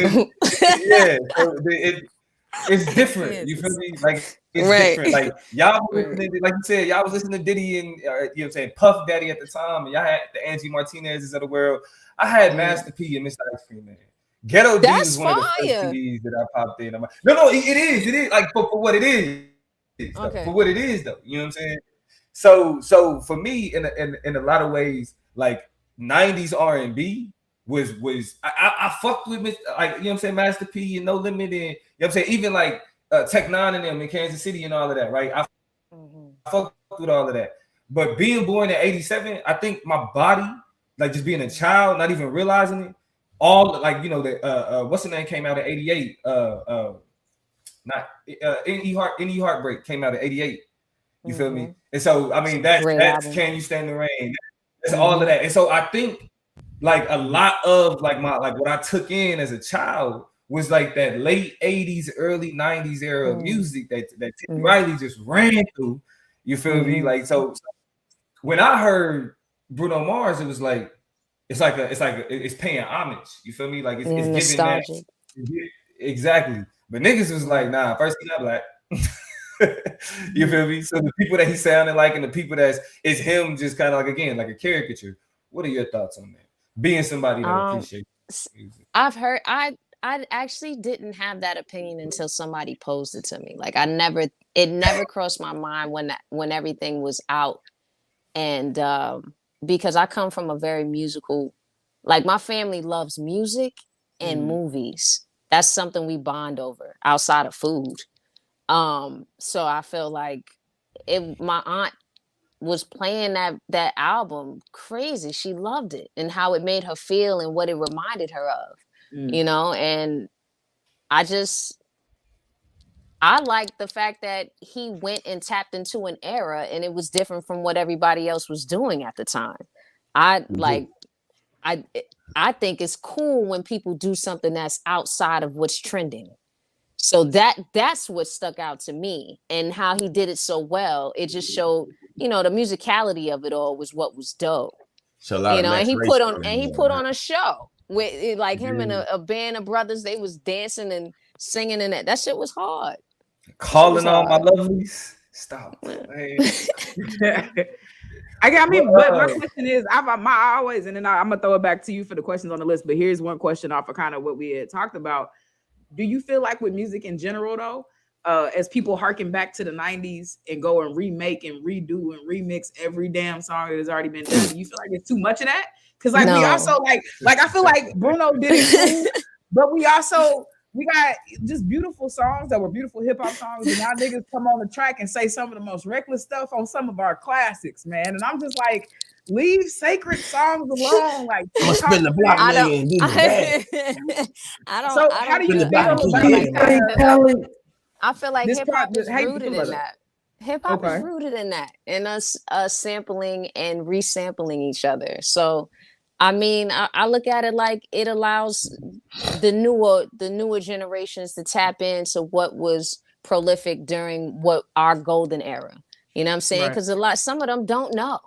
it's different. You feel me? Like it's different. Like y'all, like you said, y'all was listening to Diddy and you know what I'm saying, Puff Daddy at the time, and y'all had the Angie Martinez's of the world. I had Master P and Mr. Ice Cream Man. Ghetto D is one of the first CDs that I popped in. No, it is like for what it is. For what it is, though, you know what I'm saying. So for me, in a lot of ways, like 90s R&B was I fucked with like you know what I'm saying, Master P and No Limit, and you know what I'm saying, even like Tech Nine and them in Kansas City and all of that, right? I fucked with all of that. But being born in '87, I think my body, like just being a child, not even realizing it, all like you know the what's the name came out in '88. Not Any Heartbreak came out in '88. You feel me? And so I mean that's Can You Stand the Rain? That's all of that. And so I think like a lot of like what I took in as a child was like that late '80s, early '90s era of music that Teddy Riley just ran through. You feel me? Like so when I heard Bruno Mars, it was like it's paying homage. You feel me? Like it's giving nostalgic. That exactly. But niggas was like, nah, first he's not black. You feel me? So the people that he sounded like and the people it's him just kind of like, again, like a caricature. What are your thoughts on that? Being somebody that appreciates music. I've heard, I actually didn't have that opinion until somebody posed it to me. Like it never crossed my mind when everything was out. And because I come from a very musical, like my family loves music and movies. That's something we bond over outside of food. So I feel like my aunt was playing that album crazy. She loved it and how it made her feel and what it reminded her of, you know? And I like the fact that he went and tapped into an era and it was different from what everybody else was doing at the time. I think it's cool when people do something that's outside of what's trending. So that's what stuck out to me, and how he did it so well. It just showed, you know, the musicality of it all was what was dope. So you know, and he put on a show with like him and a band of brothers. They was dancing and singing, and that shit was hard. Calling all my lovelies. Stop. I mean, but my question is, I always, and then I'm gonna throw it back to you for the questions on the list. But here's one question off of kind of what we had talked about. Do you feel like with music in general, though, as people harken back to the 90s and go and remake and redo and remix every damn song that has already been done, do you feel like it's too much of that? Because like we also like I feel like Bruno did it too, but we got just beautiful songs that were beautiful hip hop songs, and now niggas come on the track and say some of the most reckless stuff on some of our classics, man. And I'm just like, leave sacred songs alone. Like, I'm gonna spin the block and do that. So how do you feel about I feel like hip hop is rooted in that. Hip hop is rooted in that, and us sampling and resampling each other. So I mean, I look at it like it allows the newer generations to tap into what was prolific during what our golden era. You know what I'm saying? Because some of them don't know.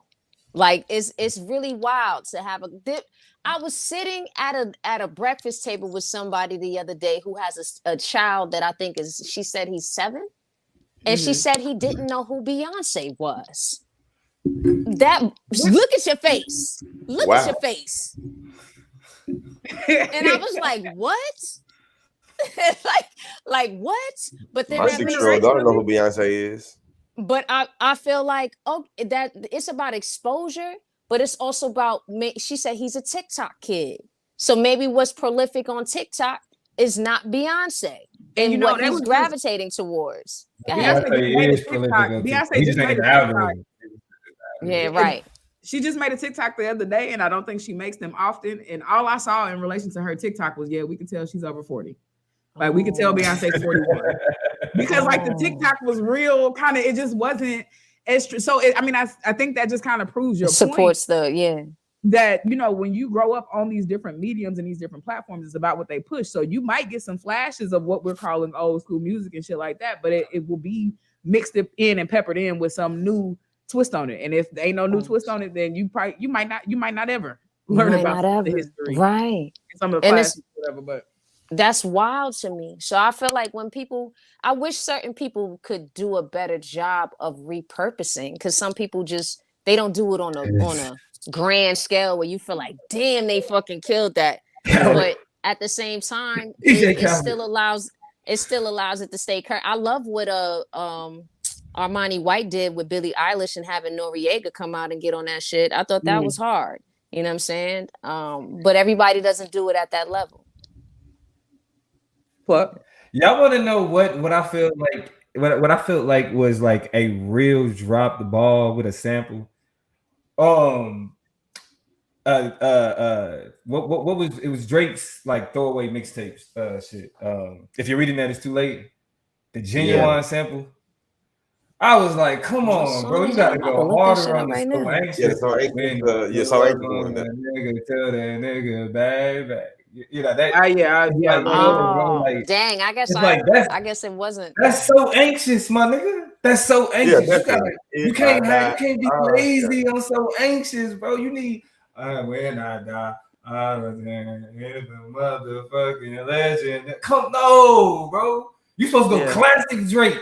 Like it's really wild to have a dip. I was sitting at a breakfast table with somebody the other day who has a child that I think she said he's 7, and she said he didn't know who Beyonce was. Look at your face. Look at your face. And I was like, what? like what? But then my 6-year-old daughter know who Beyonce is. But I feel like that it's about exposure, but it's also about, she said he's a TikTok kid. So maybe what's prolific on TikTok is not Beyonce and what he's gravitating towards. Beyonce just made a TikTok. Yeah, right. She just made a TikTok the other day, and I don't think she makes them often. And all I saw in relation to her TikTok was, we can tell she's over 40. Like we could tell Beyonce's 41 because like the TikTok was real kind of, it just wasn't extra. So I think that just kind of proves your supports point that, when you grow up on these different mediums and these different platforms, it's about what they push. So you might get some flashes of what we're calling old school music and shit like that, but it will be mixed in and peppered in with some new twist on it. And if there ain't no new twist on it, then you might not ever learn about the history. Right. Some of the classes, whatever, but that's wild to me. So I feel like I wish certain people could do a better job of repurposing, because some people they don't do it on a grand scale where you feel like, damn, they fucking killed that. But at the same time, it still allows it to stay current. I love what Armani White did with Billie Eilish and having Noriega come out and get on that shit. I thought that was hard. You know what I'm saying? But everybody doesn't do it at that level. What? Y'all want to know what I feel like? What I felt like was like a real drop the ball with a sample. What was it? Was Drake's like throwaway mixtapes shit. If you're reading that, it's too late. The Genuine sample. I was like, come on, bro, you gotta go harder on this. So anxious. So anxious. So anxious. Nigga, tell that nigga baby. That. Dang! I guess I guess it wasn't. That's so anxious, my nigga. That's so anxious. You can't be lazy. I'm so anxious, bro. You need. When I die, I was in the motherfucking legend. No, bro. You supposed to go classic Drake.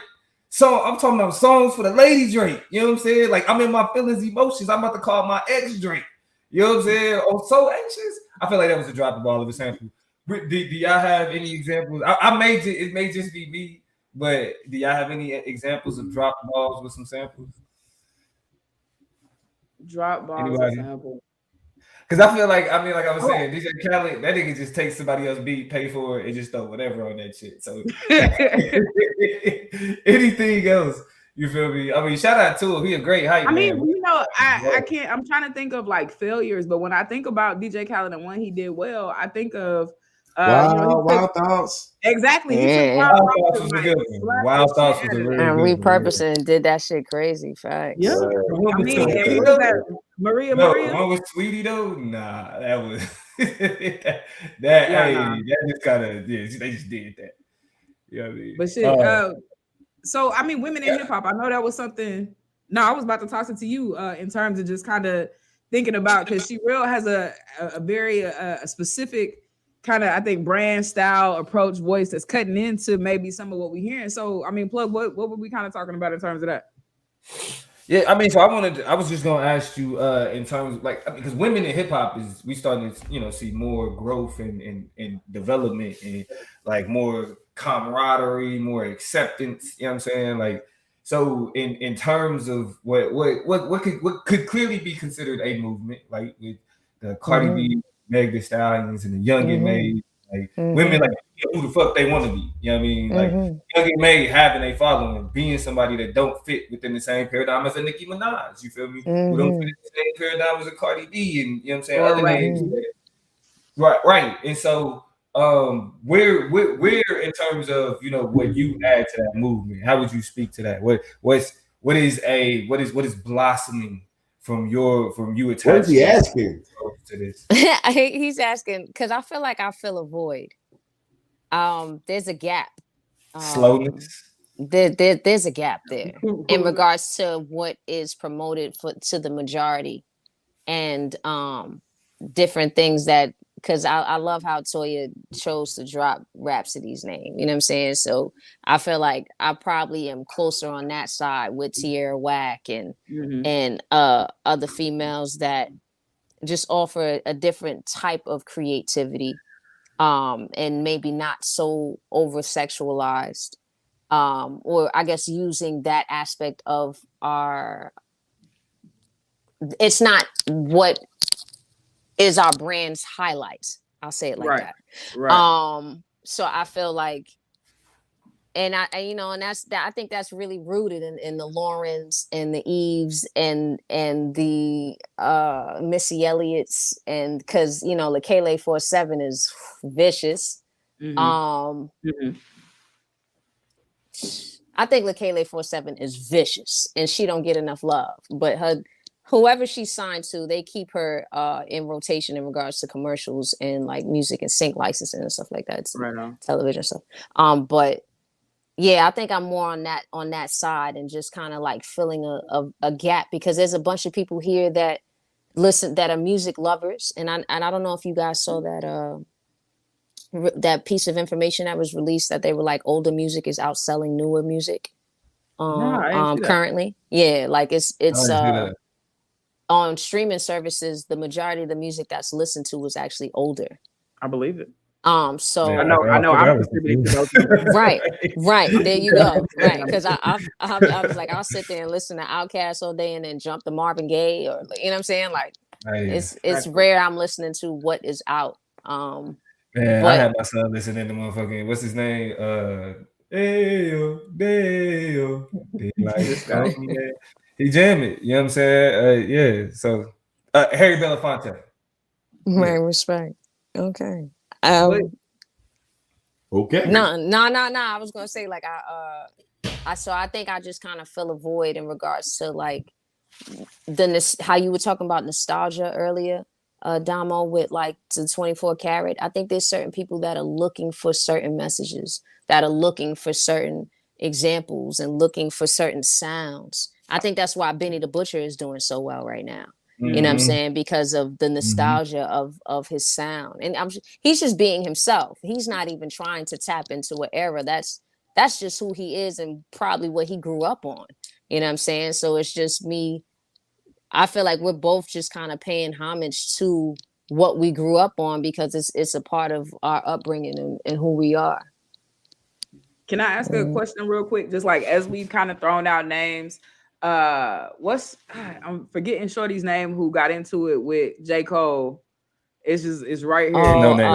So I'm talking about songs for the lady Drake. You know what I'm saying? Like I'm in my feelings, emotions. I'm about to call my ex Drake. You know what I'm saying? Oh, so anxious. I feel like that was a drop the ball of a sample. Do y'all have any examples? It may just be me, but do y'all have any examples of drop balls with some samples? Drop balls with samples. Because I feel like I was saying, DJ Khaled, that nigga just takes somebody else's beat, pay for it, and just throw whatever on that shit. So anything else. You feel me? I mean, shout out to him. He a great hype. I mean, I can't. I'm trying to think of like failures, but when I think about DJ Khaled and one he did well, I think of Wild Thoughts. Exactly. Wild Thoughts was a good one. Wild Thoughts was a really good one. And repurposing and did that shit crazy. Facts. Yeah. I mean, Maria. One was Sweetie though. Nah, that was that just kind of they just did that. You know what I mean? But shit. So, I mean, women in hip hop, I know that was something. No, I was about to toss it to you in terms of just kind of thinking about, because Cherelle has a very specific kind of, I think, brand style approach voice that's cutting into maybe some of what we're hearing. So, I mean, Plug, what were we kind of talking about in terms of that? Yeah, I mean, so I was just gonna ask you in terms of like, because women in hip hop we starting to see more growth and development and like more camaraderie, more acceptance. You know what I'm saying? Like, so in terms of what could clearly be considered a movement, like with the Cardi B, Meg Thee Stallions, and the Young and May, like women like who the fuck they want to be. You know what I mean? Like Young and May having a following, being somebody that don't fit within the same paradigm as a Nicki Minaj. You feel me? Who don't fit in the same paradigm as a Cardi B, and you know what I'm saying? Other names. Right. And so where in terms of what you add to that movement, how would you speak to that? What is blossoming from you attached? What is he asking to this? He's asking because I feel like I fill a void. There's a gap. Slowness. There's a gap there in regards to what is promoted to the majority and different things that, because I love how Toya chose to drop Rhapsody's name, you know what I'm saying? So I feel like I probably am closer on that side with Tierra Whack and other females that just offer a different type of creativity, and maybe not so over sexualized, or I guess using that aspect of it's not what is our brand's highlights. I'll say it like that. Right. So I feel like, and I think that's really rooted in the Laurens and the Eves and the Missy Elliott's, and because Lekele 47 is vicious. I think Lekele 47 is vicious, and she don't get enough love. But whoever she's signed to, they keep her in rotation in regards to commercials and like music and sync licensing and stuff like that. Right on. Television stuff. But yeah, I think I'm more on that side, and just kind of like filling a gap, because there's a bunch of people here that listen, that are music lovers, and I don't know if you guys saw that piece of information that was released, that they were like, older music is outselling newer music currently. Yeah, like it's on streaming services, the majority of the music that's listened to is actually older. I believe it. So I know I'm contributing to those. right. There you go. Right, because I was like, I'll sit there and listen to Outkast all day and then jump to Marvin Gaye, or you know what I'm saying? Like, it's rare I'm listening to what is out. Man, I had my son listening to motherfucking, what's his name? Ayo. Like, he jammed it. You know what I'm saying? Yeah. So, Harry Belafonte. Right, respect. Okay. Okay. No. I was gonna say, like, I think I just kind of fill a void in regards to like how you were talking about nostalgia earlier, Damo, with like the 24 karat. I think there's certain people that are looking for certain messages, that are looking for certain examples and looking for certain sounds. I think that's why Benny the Butcher is doing so well right now. You know what I'm saying? Because of the nostalgia of his sound. And he's just being himself. He's not even trying to tap into an era. That's just who he is, and probably what he grew up on. You know what I'm saying? So it's just me. I feel like we're both just kind of paying homage to what we grew up on, because it's a part of our upbringing and who we are. Can I ask a question real quick? Just like, as we've kind of thrown out names, I'm forgetting Shorty's name, who got into it with J. Cole. It's right here. No name.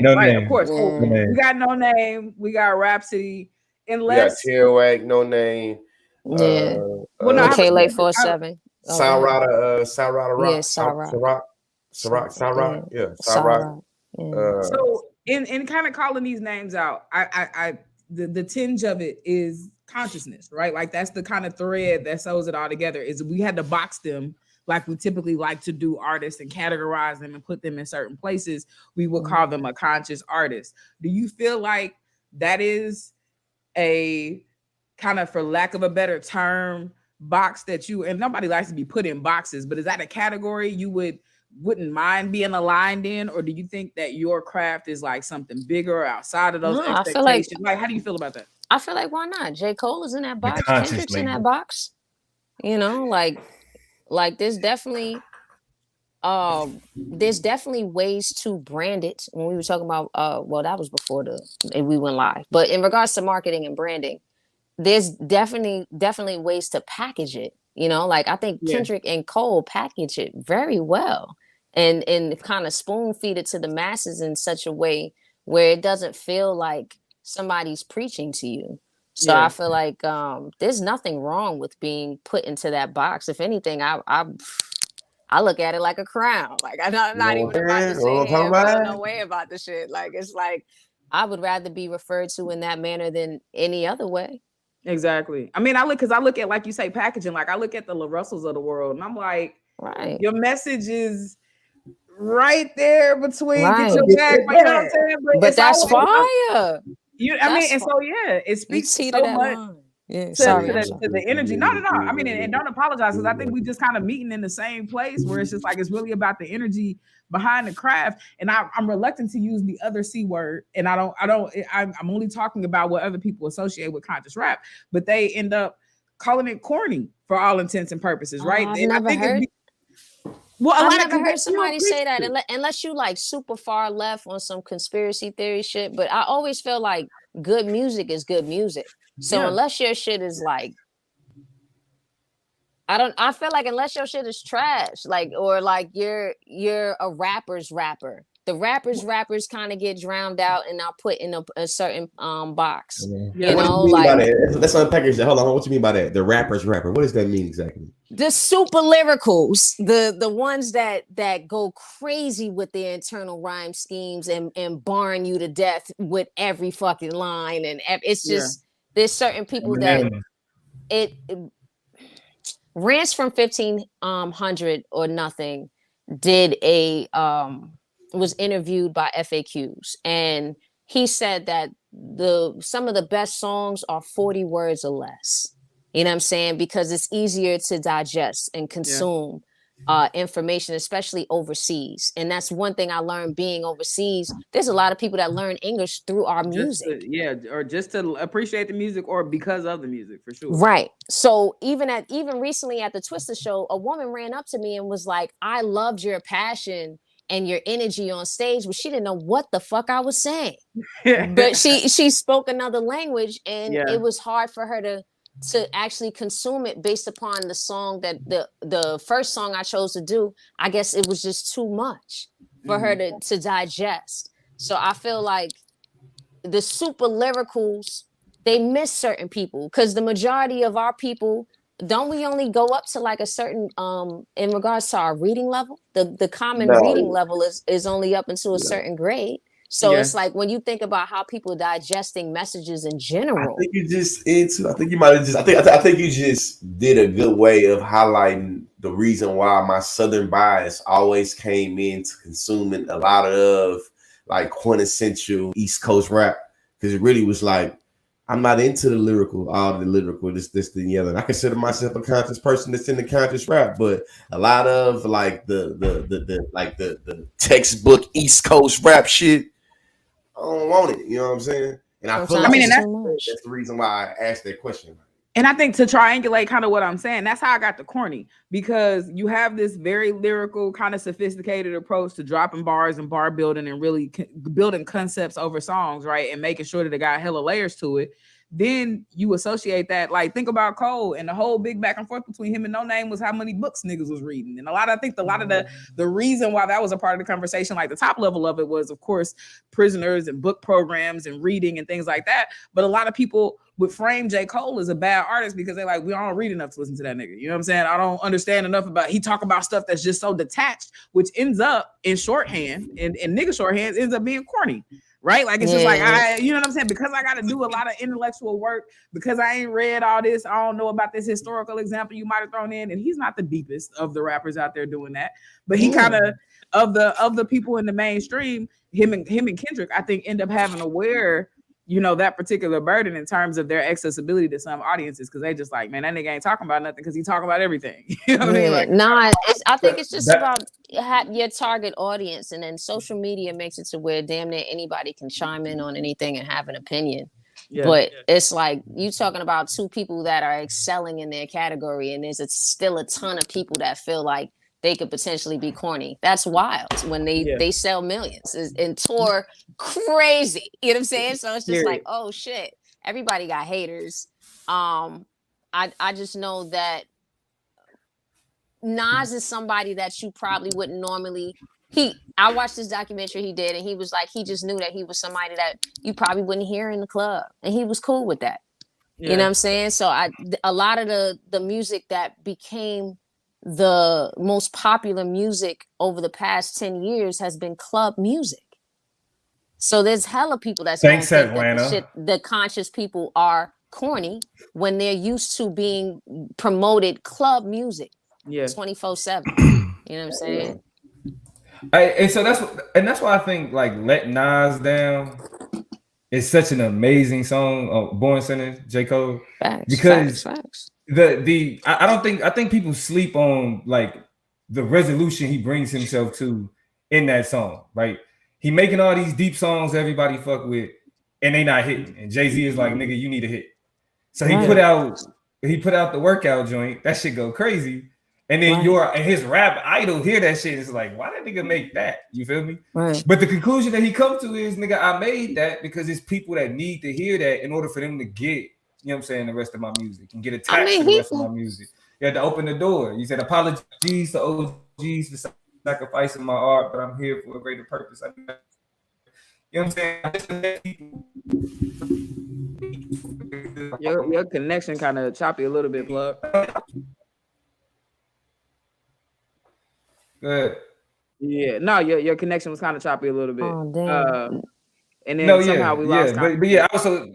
Right, of course. We got No Name. We got Rhapsody. Unless we got Tierwag, No Name. Yeah. Lekele 47. Sound Rock. Yeah, Sound Rock. Yeah, Sound Rock. So in kind of calling these names out, the tinge of it is consciousness, right? Like, that's the kind of thread that sews it all together. Is we had to box them like we typically like to do artists and categorize them and put them in certain places. We would call them a conscious artist. Do you feel like that is a kind of, for lack of a better term, box that you, and nobody likes to be put in boxes, but is that a category you wouldn't mind being aligned in? Or do you think that your craft is like something bigger or outside of those expectations? Like, how do you feel about that? I feel like, why not? J. Cole is in that box. Kendrick's in that box. You know, like there's definitely ways to brand it. When we were talking about, well, that was before we went live. But in regards to marketing and branding, there's definitely ways to package it. You know, like, I think Kendrick and Cole package it very well, and kind of spoon feed it to the masses in such a way where it doesn't feel like somebody's preaching to you. So I feel like there's nothing wrong with being put into that box. If anything, I look at it like a crown. Like, I'm not even about to sit here and feel no way about the shit. Like, it's like, I would rather be referred to in that manner than any other way. Exactly. I mean, I look at, like you say, packaging. Like, I look at the La Russells of the world, and I'm like, right, your message is right there between get your bag. You know what I'm saying? But that's fire. It speaks so much. Yeah, sorry. To the energy. No. I mean, and don't apologize, because I think we just kind of meeting in the same place where it's just like it's really about the energy behind the craft. And I'm reluctant to use the other C word, and I'm only talking about what other people associate with conscious rap, but they end up calling it corny for all intents and purposes, right? I've and never I think heard. I've never heard somebody say that, unless you like super far left on some conspiracy theory shit. But I always feel like good music is good music. So unless your shit is like, I feel like unless your shit is trash, like, or like you're a rapper's rapper, the rappers kind of get drowned out and I'll put in a certain box. Yeah. What do you mean by that? Let's unpackage that. Hold on. What do you mean by that? The rapper's rapper. What does that mean exactly? The super lyricals, the ones that go crazy with their internal rhyme schemes and barring you to death with every fucking line, and it's just there's certain people that it Rants from 1500 or Nothing did was interviewed by FAQs, and he said that some of the best songs are 40 words or less. You know what I'm saying? Because it's easier to digest and consume information, especially overseas. And that's one thing I learned being overseas. There's a lot of people that learn English through our music. Or just to appreciate the music, or because of the music, for sure. Right. So even recently at the Twister show, a woman ran up to me and was like, I loved your passion and your energy on stage, but she didn't know what the fuck I was saying. But she spoke another language, and it was hard for her to actually consume it based upon the song that the first song I chose to do. I guess it was just too much for her to digest. So I feel like the super lyricals, they miss certain people, because the majority of our people, don't we only go up to like a certain in regards to our reading level? The common reading level is only up until a certain grade. So it's like when you think about how people digesting messages in general. I think you just did a good way of highlighting the reason why my Southern bias always came into consuming a lot of like quintessential East Coast rap, because it really was like, I'm not into the lyrical, this, and the other. And I consider myself a conscious person that's into conscious rap, but a lot of like the textbook East Coast rap shit, I don't want it. You know what I'm saying? And I feel like that's the reason why I asked that question. And I think to triangulate kind of what I'm saying, that's how I got the corny, because you have this very lyrical, kind of sophisticated approach to dropping bars and bar building and really building concepts over songs, right? And making sure that it got hella layers to it. Then you associate that, like, think about Cole, and the whole big back and forth between him and No Name was how many books niggas was reading. And I think a lot of the reason why that was a part of the conversation, like the top level of it, was of course prisoners and book programs and reading and things like that. But a lot of people would frame J. Cole as a bad artist because they're like, we don't read enough to listen to that nigga. You know what I'm saying? I don't understand enough about, he talk about stuff that's just so detached, which ends up in shorthand, and nigga shorthand ends up being corny. Right? Like, it's just like, you know what I'm saying? Because I got to do a lot of intellectual work, because I ain't read all this, I don't know about this historical example you might have thrown in. And he's not the deepest of the rappers out there doing that. But he kind of the people in the mainstream, him and Kendrick, I think, end up having to wear, you know, that particular burden in terms of their accessibility to some audiences, because they just like, man, that nigga ain't talking about nothing because he talking about everything. You know what I mean? Like, I think it's just about your target audience, and then social media makes it to where damn near anybody can chime in on anything and have an opinion. But it's like you talking about two people that are excelling in their category, and there's still a ton of people that feel like they could potentially be corny. That's wild when they sell millions and tour crazy. You know what I'm saying? So it's just like, oh shit, everybody got haters. I just know that Nas is somebody that you probably wouldn't normally. I watched this documentary he did, and he was like, he just knew that he was somebody that you probably wouldn't hear in the club, and he was cool with that. You know what I'm saying? So a lot of the music that became the most popular music over the past 10 years has been club music. So there's hella people that think that the conscious people are corny when they're used to being promoted club music 24/7. You know what I'm saying? And that's why I think, like, Let Nas Down it's such an amazing song, Born Sinner, J. Cole. Facts. I think people sleep on like the resolution he brings himself to in that song, right? He making all these deep songs everybody fuck with, and they not hitting. And Jay-Z is like, nigga, you need a hit. So he put out the workout joint. That shit go crazy. And then his rap idol hear that shit. It's like, why did nigga make that? You feel me? Right. But the conclusion that he come to is, nigga, I made that because it's people that need to hear that in order for them to get, you know what I'm saying, the rest of my music and get attached to the rest of my music. You had to open the door. You said, apologies to OGs for sacrificing my art, but I'm here for a greater purpose. You know what I'm saying? Your connection kind of choppy a little bit, Plug. Good. Yeah, no, your connection was kind of choppy a little bit. Oh, damn. And then somehow we lost. But yeah, also,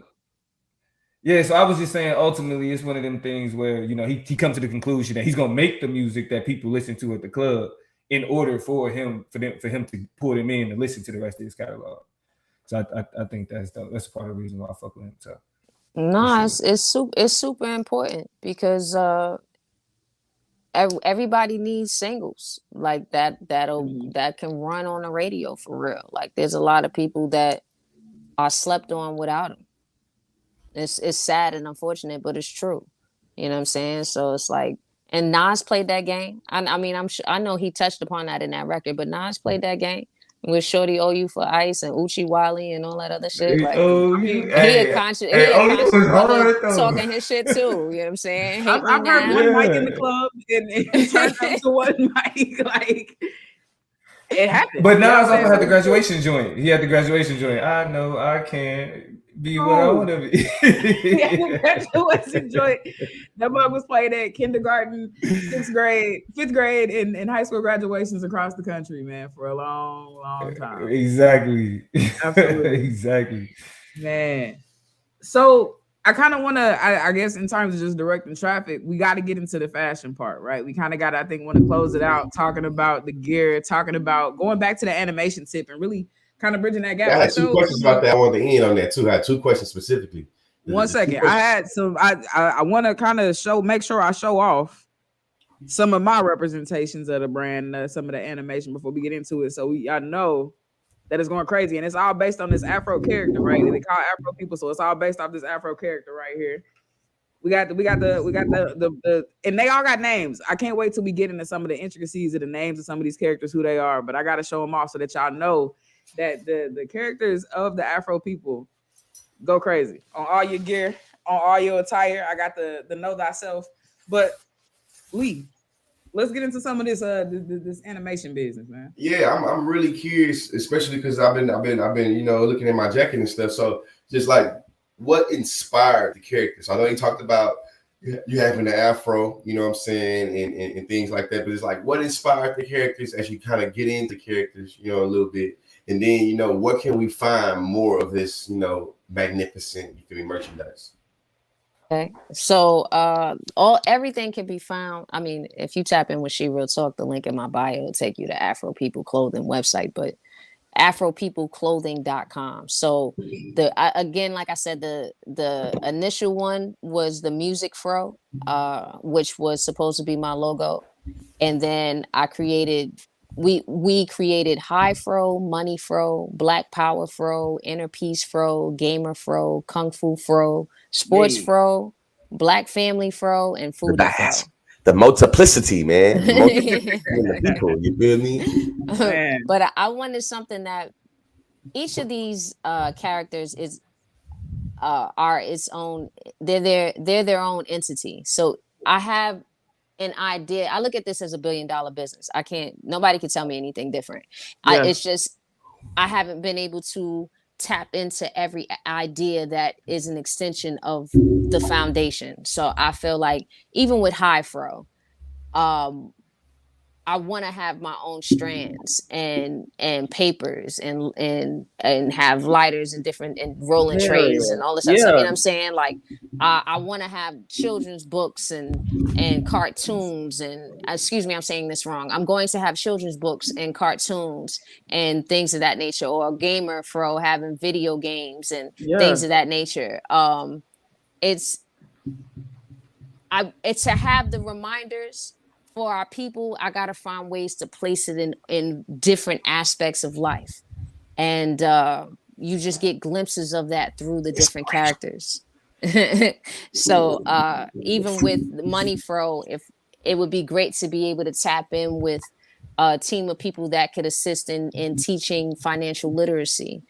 yeah. So I was just saying, ultimately, it's one of them things where, you know, he comes to the conclusion that he's gonna make the music that people listen to at the club in order for him to pull them in and listen to the rest of his catalog. So I think that's part of the reason why I fuck with him. So no, it's super important because everybody needs singles like that that can run on the radio for real. Like there's a lot of people that are slept on without them. It's sad and unfortunate, but it's true. You know what I'm saying? So it's like, and Nas played that game. I mean, I know he touched upon that in that record, but Nas played that game with Shorty OU for Ice and Uchi Wally and all that other shit. Like, he a conscious brother talking his shit too. You know what I'm saying? I've heard one mic in the club and turned up to one mic. Like, it happened. But Nas also had the graduation joint. He had the graduation joint. I know I can't be what I want to be. He had the graduation joint. That mug was played at kindergarten, 5th grade, and high school graduations across the country, man, for a long, long time. Exactly. Absolutely. Exactly. Man. So I kind of want to, I guess, in terms of just directing traffic, we got to get into the fashion part, right? We kind of got, I think, want to close it out talking about the gear, talking about going back to the animation tip and really kind of bridging that gap. I had two questions about that. I wanted to end on that too. I had two questions specifically. One second. I had some, I want to kind of make sure I show off some of my representations of the brand, some of the animation before we get into it. So y'all know that is going crazy, and it's all based on this Afro character, right? They call Afro people, so it's all based off this Afro character right here. We got the, and they all got names. I can't wait till we get into some of the intricacies of the names of some of these characters, who they are. But I got to show them off so that y'all know that the characters of the Afro people go crazy on all your gear, on all your attire. I got the know thyself, but let's get into some of this this animation business, man. Yeah, I'm really curious, especially because I've been you know, looking at my jacket and stuff. So just like, what inspired the characters? I know you talked about you having the afro, you know what I'm saying, and things like that. But it's like, what inspired the characters as you kind of get into characters, you know, a little bit, and then, you know, what can we find more of this, you know, magnificent, merchandise? Okay, so everything can be found. I mean, if you tap in with She Real Talk, the link in my bio will take you to Afropeople Clothing website, but Afropeopleclothing.com. So again, like I said, the initial one was the music fro, which was supposed to be my logo, and then we created high fro, money fro, black power fro, inner peace fro, gamer fro, kung fu fro, sports fro, black family fro, and food fro. The multiplicity, man. The people, you feel me? But I wanted something that each of these characters are its own. They're their own entity. So I have an idea. I look at this as $1 billion business. Nobody can tell me anything different. Yeah. It's just, I haven't been able to tap into every idea that is an extension of the foundation. So I feel like even with high fro, I want to have my own strands and papers and have lighters and different and rolling trays and all this other stuff. You know what I'm saying? Like I want to have children's books and cartoons and excuse me, I'm saying this wrong. I'm going to have children's books and cartoons and things of that nature, or a gamer fro having video games and things of that nature. It's to have the reminders for our people. I gotta find ways to place it in different aspects of life, and you just get glimpses of that through the different characters. So even with Money Fro, if it would be great to be able to tap in with a team of people that could assist in teaching financial literacy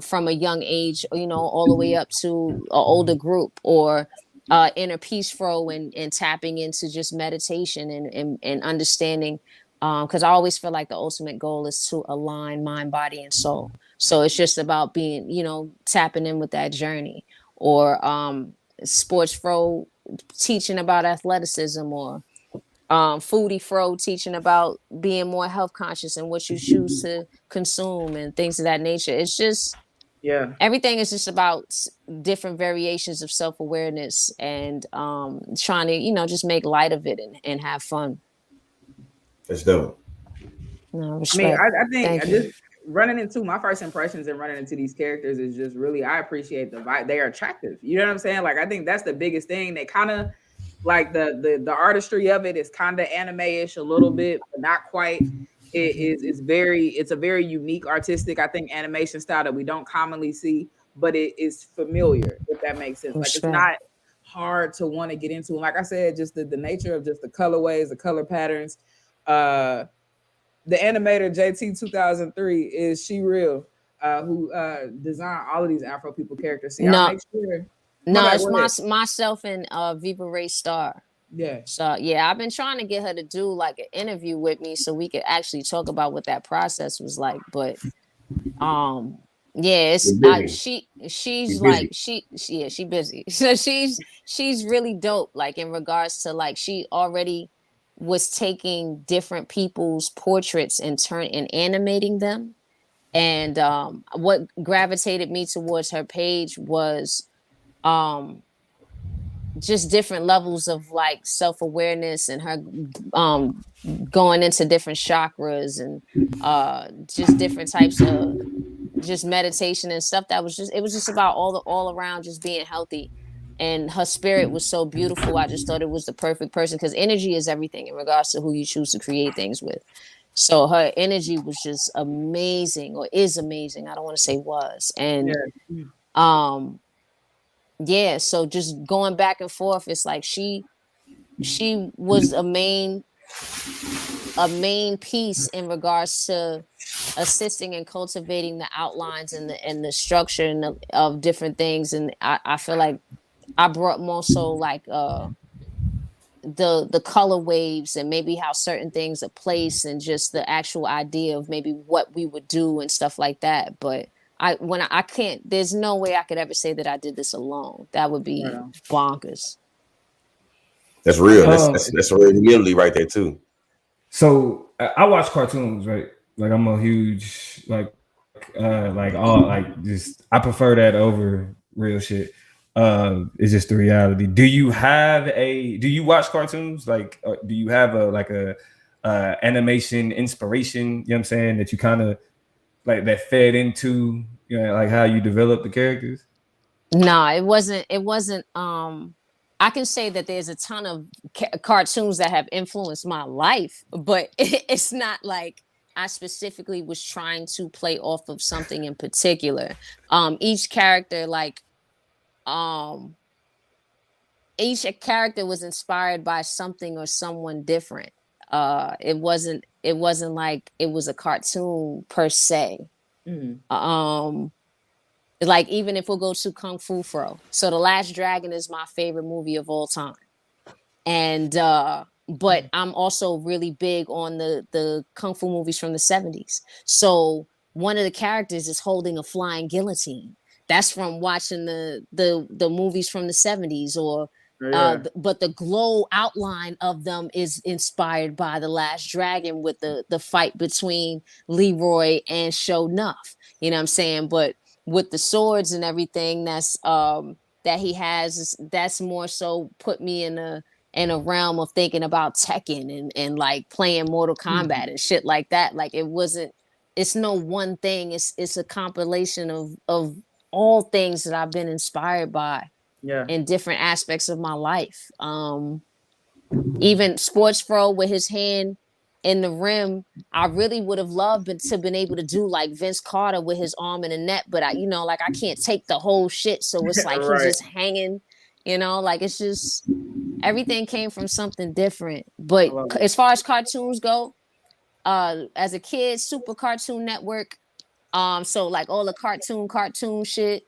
from a young age, you know, all the way up to an older group, or inner peace fro and tapping into just meditation and understanding, because I always feel like the ultimate goal is to align mind, body, and soul. So it's just about being, you know, tapping in with that journey, or sports fro teaching about athleticism, or foodie fro teaching about being more health conscious and what you choose to consume and things of that nature. It's just everything is just about different variations of self-awareness and trying to, you know, just make light of it and have fun. That's dope. No, respect. I mean, I think just running into my first impressions and running into these characters is just really, I appreciate the vibe. They are attractive. You know what I'm saying? Like, I think that's the biggest thing. They kind of like the artistry of it is kind of anime-ish a little bit, but not quite. It's a very unique artistic, I think, animation style that we don't commonly see, but it is familiar, if that makes sense. Like, it's not hard to want to get into. And like I said, just the nature of just the colorways, the color patterns. The animator JT 2003 is Cherelle, who designed all of these Afropeople characters. See, I make sure. It's myself and Viva Ray Star. Yeah. So yeah, I've been trying to get her to do like an interview with me so we could actually talk about what that process was like. But yeah, it's she's like she busy. So she's really dope. Like in regards to like she already was taking different people's portraits and animating them. And what gravitated me towards her page was just different levels of like self-awareness and her going into different chakras and just different types of just meditation and stuff. It was just about all around just being healthy. And her spirit was so beautiful. I just thought it was the perfect person, because energy is everything in regards to who you choose to create things with. So her energy was just amazing, or is amazing. I don't want to say was. And yeah, so just going back and forth, it's like she was a main piece in regards to assisting and cultivating the outlines and the structure of different things. And I feel like I brought more so like the color waves and maybe how certain things are placed and just the actual idea of maybe what we would do and stuff like that. But I can't, there's no way I could ever say that I did this alone. That would be bonkers. That's real. That's a real humility right there too. So I watch cartoons, right? Like I'm a huge I prefer that over real shit. It's just the reality. Do you watch cartoons? Like, do you have a animation inspiration? You know what I'm saying, that you kind of like that fed into, you know, like how you develop the characters? No, it wasn't. I can say that there's a ton of cartoons that have influenced my life, but it's not like I specifically was trying to play off of something in particular. Each character, each character was inspired by something or someone different. It wasn't like it was a cartoon per se. Like even if we'll go to Kung Fu Fro. So The Last Dragon is my favorite movie of all time. And but I'm also really big on the Kung Fu movies from the 70s. So one of the characters is holding a flying guillotine. That's from watching the movies from the 70s, or But the glow outline of them is inspired by The Last Dragon with the fight between Leroy and Sho'nuff. You know what I'm saying? But with the swords and everything that's that he has, that's more so put me in a realm of thinking about Tekken and like playing Mortal Kombat and shit like that. Like it's no one thing. It's a compilation of all things that I've been inspired by in different aspects of my life. Even Sports Fro with his hand in the rim, I really would have loved to been able to do like Vince Carter with his arm in the net, but I can't take the whole shit. So it's like he's just hanging, like it's just everything came from something different. But as far as cartoons go, as a kid, Super Cartoon Network, so like all the cartoon shit,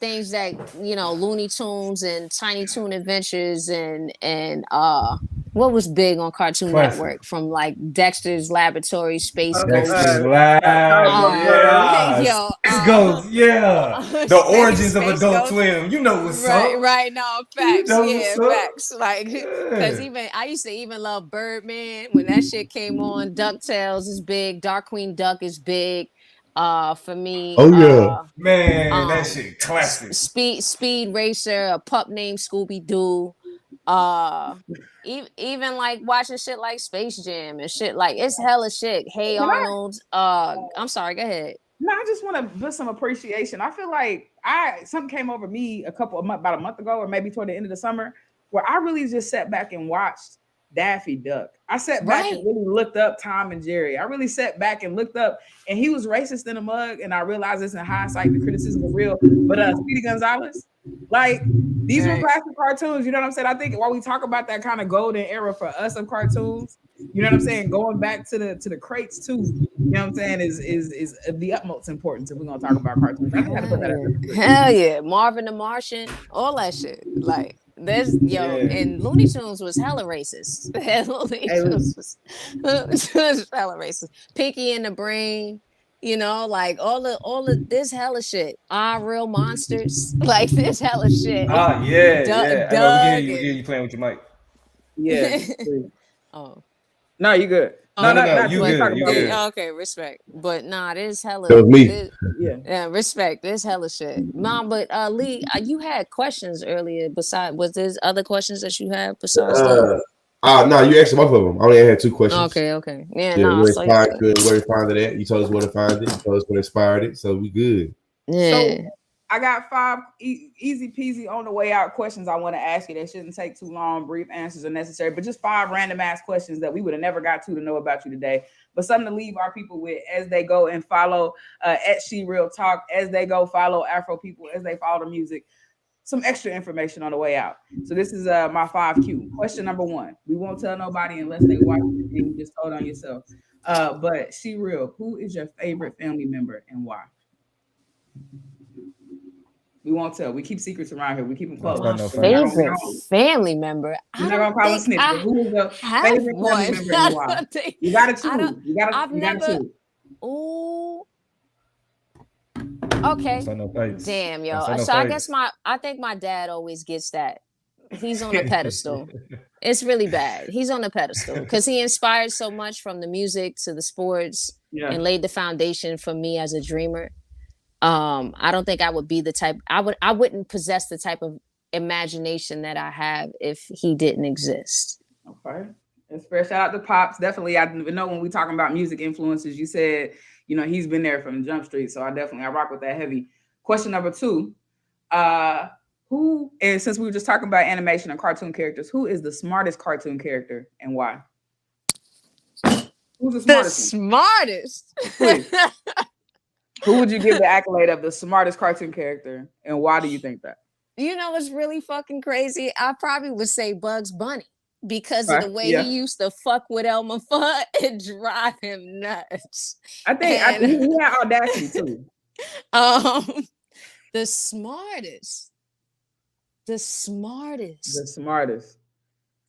things that Looney Tunes and Tiny Toon Adventures and what was big on Cartoon Network from like Dexter's Laboratory, Space Ghost. Dexter's Lab, Space Ghost, the origins of Adult Swim. You know what's up. Right, no, facts. Facts. Like, because I used to even love Birdman when that shit came on. DuckTales is big. Darkwing Duck is big. For me, man, that shit classic. Speed Racer, a pup named Scooby Doo. Even like watching shit like Space Jam and shit, like it's hella shit. Hey Arnold. I'm sorry, go ahead. No, I just want to put some appreciation. I feel like something came over me about a month ago, or maybe toward the end of the summer, where I really just sat back and watched Daffy Duck. I sat back and really looked up Tom and Jerry. I really sat back and looked up, and he was racist in a mug, and I realized this in hindsight, the criticism was real. But Speedy Gonzalez, like these were classic cartoons. You know what I'm saying? I think while we talk about that kind of golden era for us of cartoons, you know what I'm saying, going back to the crates too. You know what I'm saying is of the utmost importance if we're gonna talk about cartoons. I gotta put that out. Hell yeah, Marvin the Martian, all that shit, like. And Looney Tunes was hella racist. Looney Tunes was hella racist. Pinky and the Brain, like all of this hella shit. Real monsters, like this hella shit. Doug, you playing with your mic. Yeah. No, you good. No, you good. Okay, respect. But this hella. That was me. Respect. This hella shit, Mom. But Lee, you had questions earlier. Was there other questions that you had besides? No, you asked both of them. I only had 2 questions. Okay. Where to find it at? You told us where to find it. You told us what inspired it. So we good. Yeah. So I got 5 easy peasy on the way out questions I want to ask you. They shouldn't take too long. Brief answers are necessary, but just 5 random ass questions that we would have never got to know about you today, but something to leave our people with as they go and follow at She Real Talk, as they go follow Afro People, as they follow the music. Some extra information on the way out. So this is my 5Q. Question number 1. We won't tell nobody unless they watch it and you just told on yourself. But She Real, who is your favorite family member and why? We won't tell. We keep secrets around here. We keep them close. My favorite family member. You're not gonna call a snitch. Who is the favorite family member and why? You gotta choose. You gotta choose. Ooh. Okay. Damn, yo. So I think my dad always gets that. He's on a pedestal. It's really bad. He's on a pedestal because he inspired so much from the music to the sports and laid the foundation for me as a dreamer. I don't think I would be the type. I wouldn't possess the type of imagination that I have if he didn't exist. Okay. It's fair. Shout out to Pops. Definitely. I know when we talking about music influences, you said, he's been there from Jump Street. So I rock with that heavy. Question number 2. Who, and since we were just talking about animation and cartoon characters, who is the smartest cartoon character and why? Who's the smartest? Who would you give the accolade of the smartest cartoon character, and why do you think that? What's really fucking crazy? I probably would say Bugs Bunny because of the way he used to fuck with Elmer Fudd and drive him nuts. I think he had audacity too. The smartest.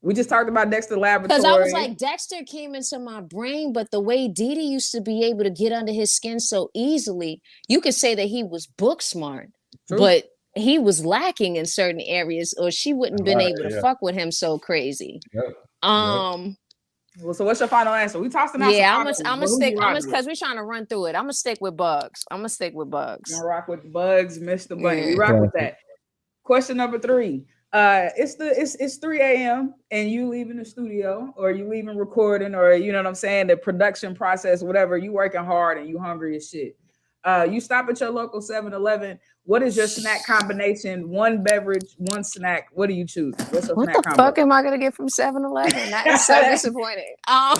We just talked about Dexter Laboratory. Because I was like, Dexter came into my brain, but the way Didi used to be able to get under his skin so easily, you could say that he was book smart. True. But he was lacking in certain areas, or she wouldn't been able to fuck with him so crazy. Well, so what's your final answer? We tossing out I'm gonna stick because we're trying to run through it. I'm gonna stick with Bugs. I'm gonna rock with Bugs, Mr. Bunny. We rock with that. Question number 3. It's 3 a.m. and you leaving the studio, or you leaving recording, or you know what I'm saying, the production process, whatever. You working hard and you hungry as shit. You stop at your local 7-Eleven. What is your snack combination? One beverage, one snack. What do you choose? What's your snack combo? Fuck am I gonna get from 7-Eleven? That is so disappointing.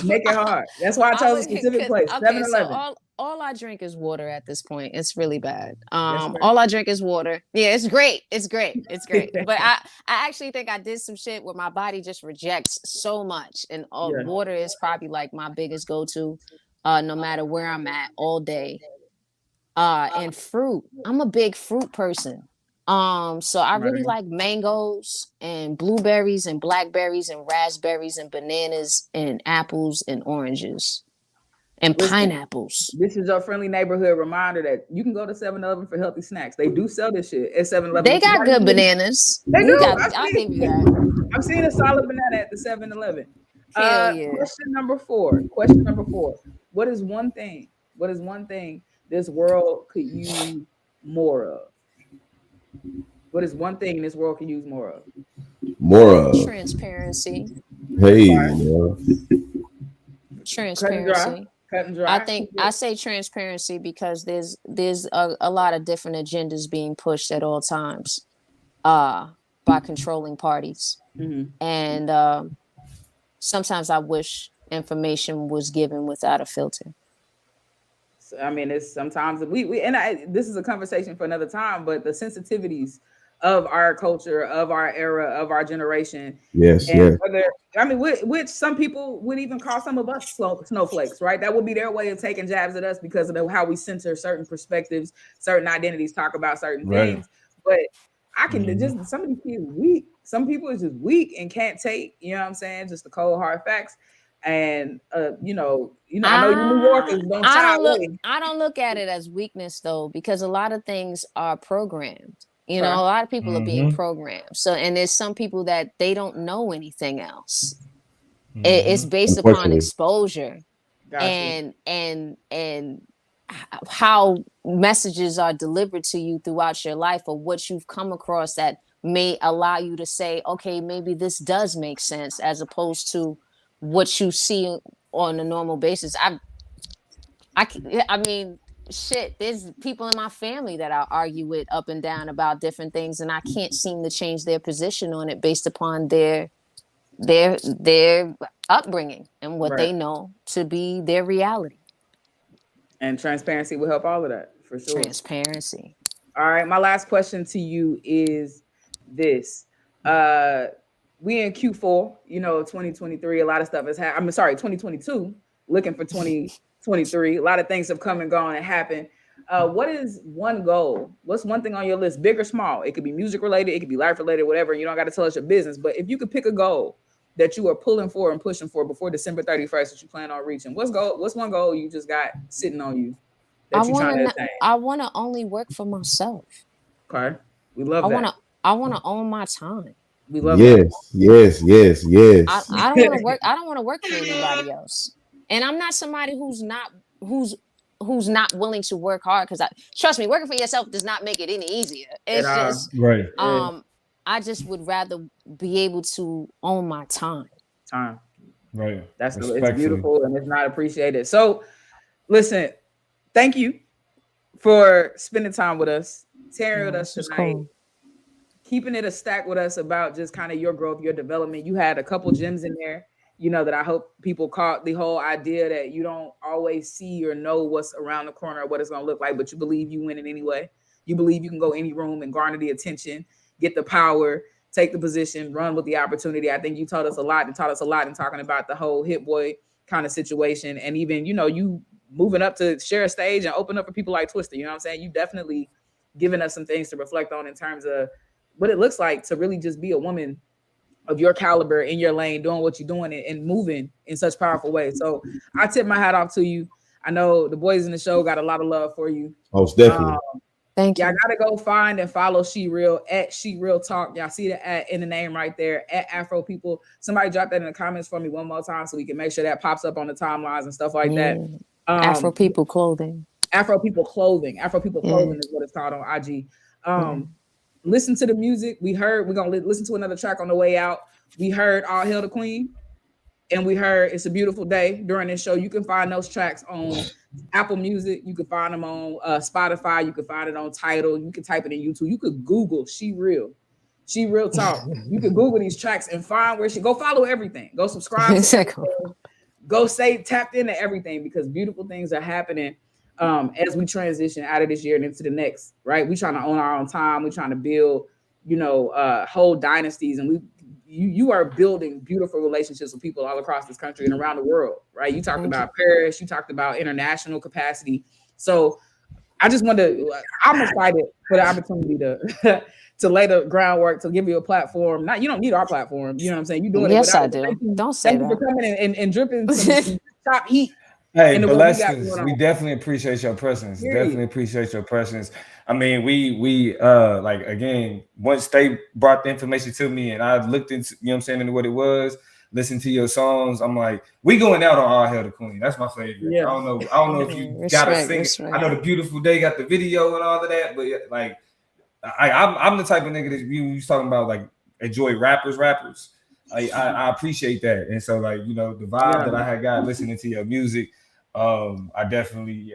Make it hard. That's why I chose a specific place. 7-Eleven. So all I drink is water at this point. It's really bad. All I drink is water. Yeah, it's great. But I actually think I did some shit where my body just rejects so much, and water is probably like my biggest go-to, no matter where I'm at all day. And fruit. I'm a big fruit person. So I really like mangoes and blueberries and blackberries and raspberries and bananas and apples and oranges and pineapples. This is your friendly neighborhood reminder that you can go to 7-Eleven for healthy snacks. They do sell this shit at 7-Eleven. They got good bananas. They do. I'll give you that. I've seen a solid banana at the 7-Eleven. Yeah. Question number 4. What is one thing this world could use more of? What is one thing this world can use more of? Transparency. Hey, transparency. Cut and dry. I say transparency because there's a lot of different agendas being pushed at all times by controlling parties. And sometimes I wish information was given without a filter. I mean, it's sometimes this is a conversation for another time, but the sensitivities of our culture, of our era, of our generation. Yes. Which some people would even call some of us snowflakes, right? That would be their way of taking jabs at us because of how we censor certain perspectives, certain identities, talk about certain things. But I can just, some of these people weak. Some people are just weak and can't take, you know what I'm saying, just the cold hard facts. And I know you New Yorkers don't I don't look at it as weakness though, because a lot of things are programmed. A lot of people are being programmed. So, and there's some people that they don't know anything else. It's based upon exposure and how messages are delivered to you throughout your life, or what you've come across that may allow you to say, okay, maybe this does make sense, as opposed to what you see on a normal basis. I mean, shit, there's people in my family that I argue with up and down about different things, and I can't seem to change their position on it based upon their upbringing and what they know to be their reality. And transparency will help all of that, for sure. Transparency. All right, my last question to you is this. We in Q4, 2023, a lot of stuff has happened. 2022, looking for 2023. A lot of things have come and gone and happened. What is one goal? What's one thing on your list, big or small? It could be music related, it could be life related, whatever. You don't got to tell us your business, but if you could pick a goal that you are pulling for and pushing for before December 31st that you plan on reaching, what's one goal you just got sitting on you that you're trying to attain? I want to only work for myself. Okay. We love that. I want to own my time. We love that. Yes. I don't want to work. I don't want to work for anybody else. And I'm not somebody who's not willing to work hard, because trust me, working for yourself does not make it any easier. It's just right. I just would rather be able to own my time. Right. It's beautiful and it's not appreciated. So listen, thank you for spending time with us, tearing with us tonight. Cool. Keeping it a stack with us about just kind of your growth, your development. You had a couple gems in there, that I hope people caught the whole idea that you don't always see or know what's around the corner or what it's going to look like, but you believe you win it anyway. You believe you can go any room and garner the attention, get the power, take the position, run with the opportunity. I think you taught us a lot in talking about the whole Hit Boy kind of situation. And even, you moving up to share a stage and open up for people like Twister. You know what I'm saying? You definitely given us some things to reflect on in terms of what it looks like to really just be a woman of your caliber in your lane, doing what you're doing and moving in such powerful ways. So I tip my hat off to you. I know the boys in the show got a lot of love for you. Most definitely. Thank you. Y'all gotta go find and follow Cherelle at Cherelle Talk. Y'all see the at in the name right there at Afro People. Somebody drop that in the comments for me one more time so we can make sure that pops up on the timelines and stuff like that. Afropeople Clothing. Afropeople Clothing. Afropeople Clothing is what it's called on IG. Listen to the music. We're gonna listen to another track on the way out. We heard All Hail the Queen, and we heard It's a Beautiful Day during this show. You can find those tracks on Apple Music. You can find them on Spotify. You can find it on Tidal. You can type it in YouTube. You could Google Cherelle Talk. You can Google these tracks and find where she go. Follow everything. Go subscribe. Go stay tapped into everything because beautiful things are happening as we transition out of this year and into the next. Right? We trying to own our own time. We trying to build, whole dynasties, and you are building beautiful relationships with people all across this country and around the world, right? You talked about Paris, you talked about international capacity. So I just I'm excited for the opportunity to lay the groundwork, to give you a platform. You don't need our platform, you know what I'm saying? You doing it. Yes, I do. Don't say that. Thank you for coming and dripping some top heat. Hey, blessings. We definitely appreciate your presence. I mean, we again, once they brought the information to me and I looked into, into what it was, listened to your songs, I'm like, we going out on All Hail the Queen. That's my favorite. Yeah. I don't know if you gotta sing it. I know The Beautiful Day got the video and all of that, but like I'm the type of nigga that you was talking about, like enjoy rappers. I appreciate that. And so the vibe that I had got listening to your music, I definitely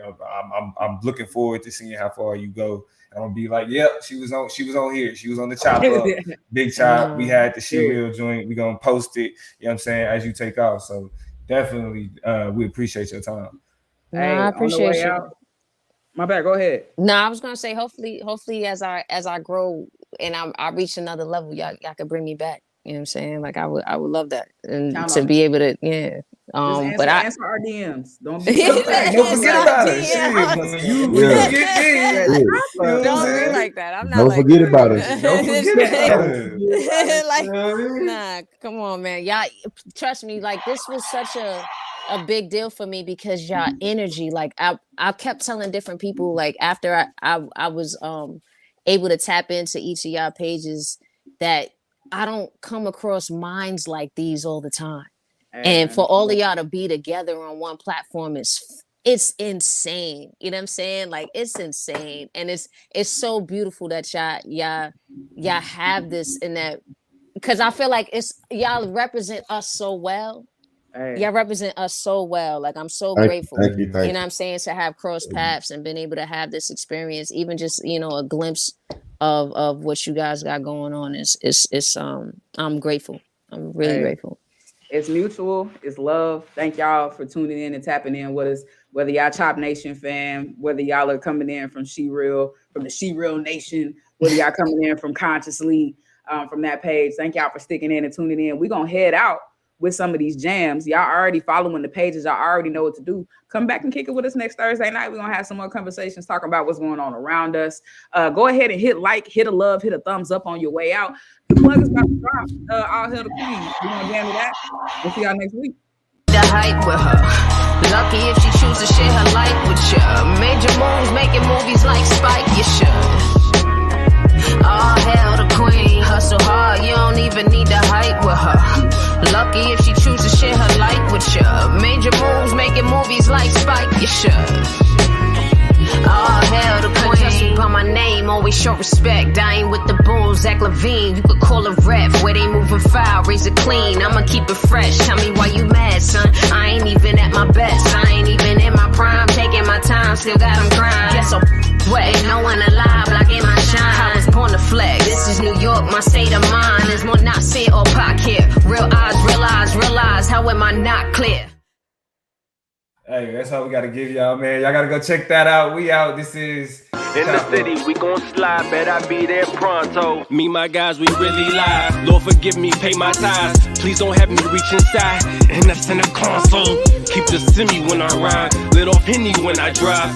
I'm looking forward to seeing how far you go. I'm gonna be like, yep, she was on here. She was on the chop up, big chop. We had the Cherelle joint. We gonna post it, as you take off. So definitely we appreciate your time. Hey, I appreciate you. My bad, go ahead. No, I was gonna say hopefully as I grow and I reach another level, y'all could bring me back. You know what I'm saying? Like I would love that and to be able to answer our DMs. Don't be don't forget about it. Don't be like that. I'm not. Don't forget about it. Don't forget about it. Nah, come on, man. Y'all, trust me. Like this was such a big deal for me because y'all energy. Like I kept telling different people. Like after I was able to tap into each of y'all pages that I don't come across minds like these all the time. And for all of y'all to be together on one platform it's insane. You know what I'm saying? Like it's insane. And it's so beautiful that y'all have this in that, because I feel like y'all represent us so well. Y'all represent us so well. Like I'm so grateful. Thank you. You know what I'm saying? To have crossed paths and been able to have this experience, even just, a glimpse of what you guys got going on is I'm grateful. I'm really grateful. It's mutual. It's love. Thank y'all for tuning in and tapping in with us. Whether y'all Chop Nation fam, whether y'all are coming in from Cherelle, from the Cherelle Nation, whether y'all coming in from Consciously, from that page. Thank y'all for sticking in and tuning in. We're gonna head out with some of these jams. Y'all already following the pages. Y'all already know what to do. Come back and kick it with us next Thursday night. We're going to have some more conversations talking about what's going on around us. Go ahead and hit like, hit a love, hit a thumbs up on your way out. The plug is about to drop. All Hail the Queen. We're going to jam to that. We'll see y'all next week. The hype with her. Lucky if she chooses to share her life with you. Major moves, making movies like Spike, you should. All hail the queen. Hustle hard, you don't even need the hype with her. Lucky if she chooses to share her life with you. Major moves, making movies like Spike, you should. All hail the queen. Trust me by my name, always show respect. Dying with the bulls, Zach Levine. You could call a ref. Where they moving foul, raise it clean. I'ma keep it fresh. Tell me why you mad, son. I ain't even at my best. I ain't even in my prime. Taking my time, still got them grind. Guess so wet. Ain't no one alive, blocking my shine. I was born to flex. This is New York, my state of mind. There's more not sit or pocket. Real eyes, realize. How am I not clear? Hey, that's how we gotta give y'all, man. Y'all gotta go check that out. We out. This is in the city. We gon' slide. Bet I be there pronto. Me, my guys, we really live. Lord forgive me, pay my tithes. Please don't have me reach inside. And that's in the console. Keep the semi when I ride. Lit off Henny when I drive.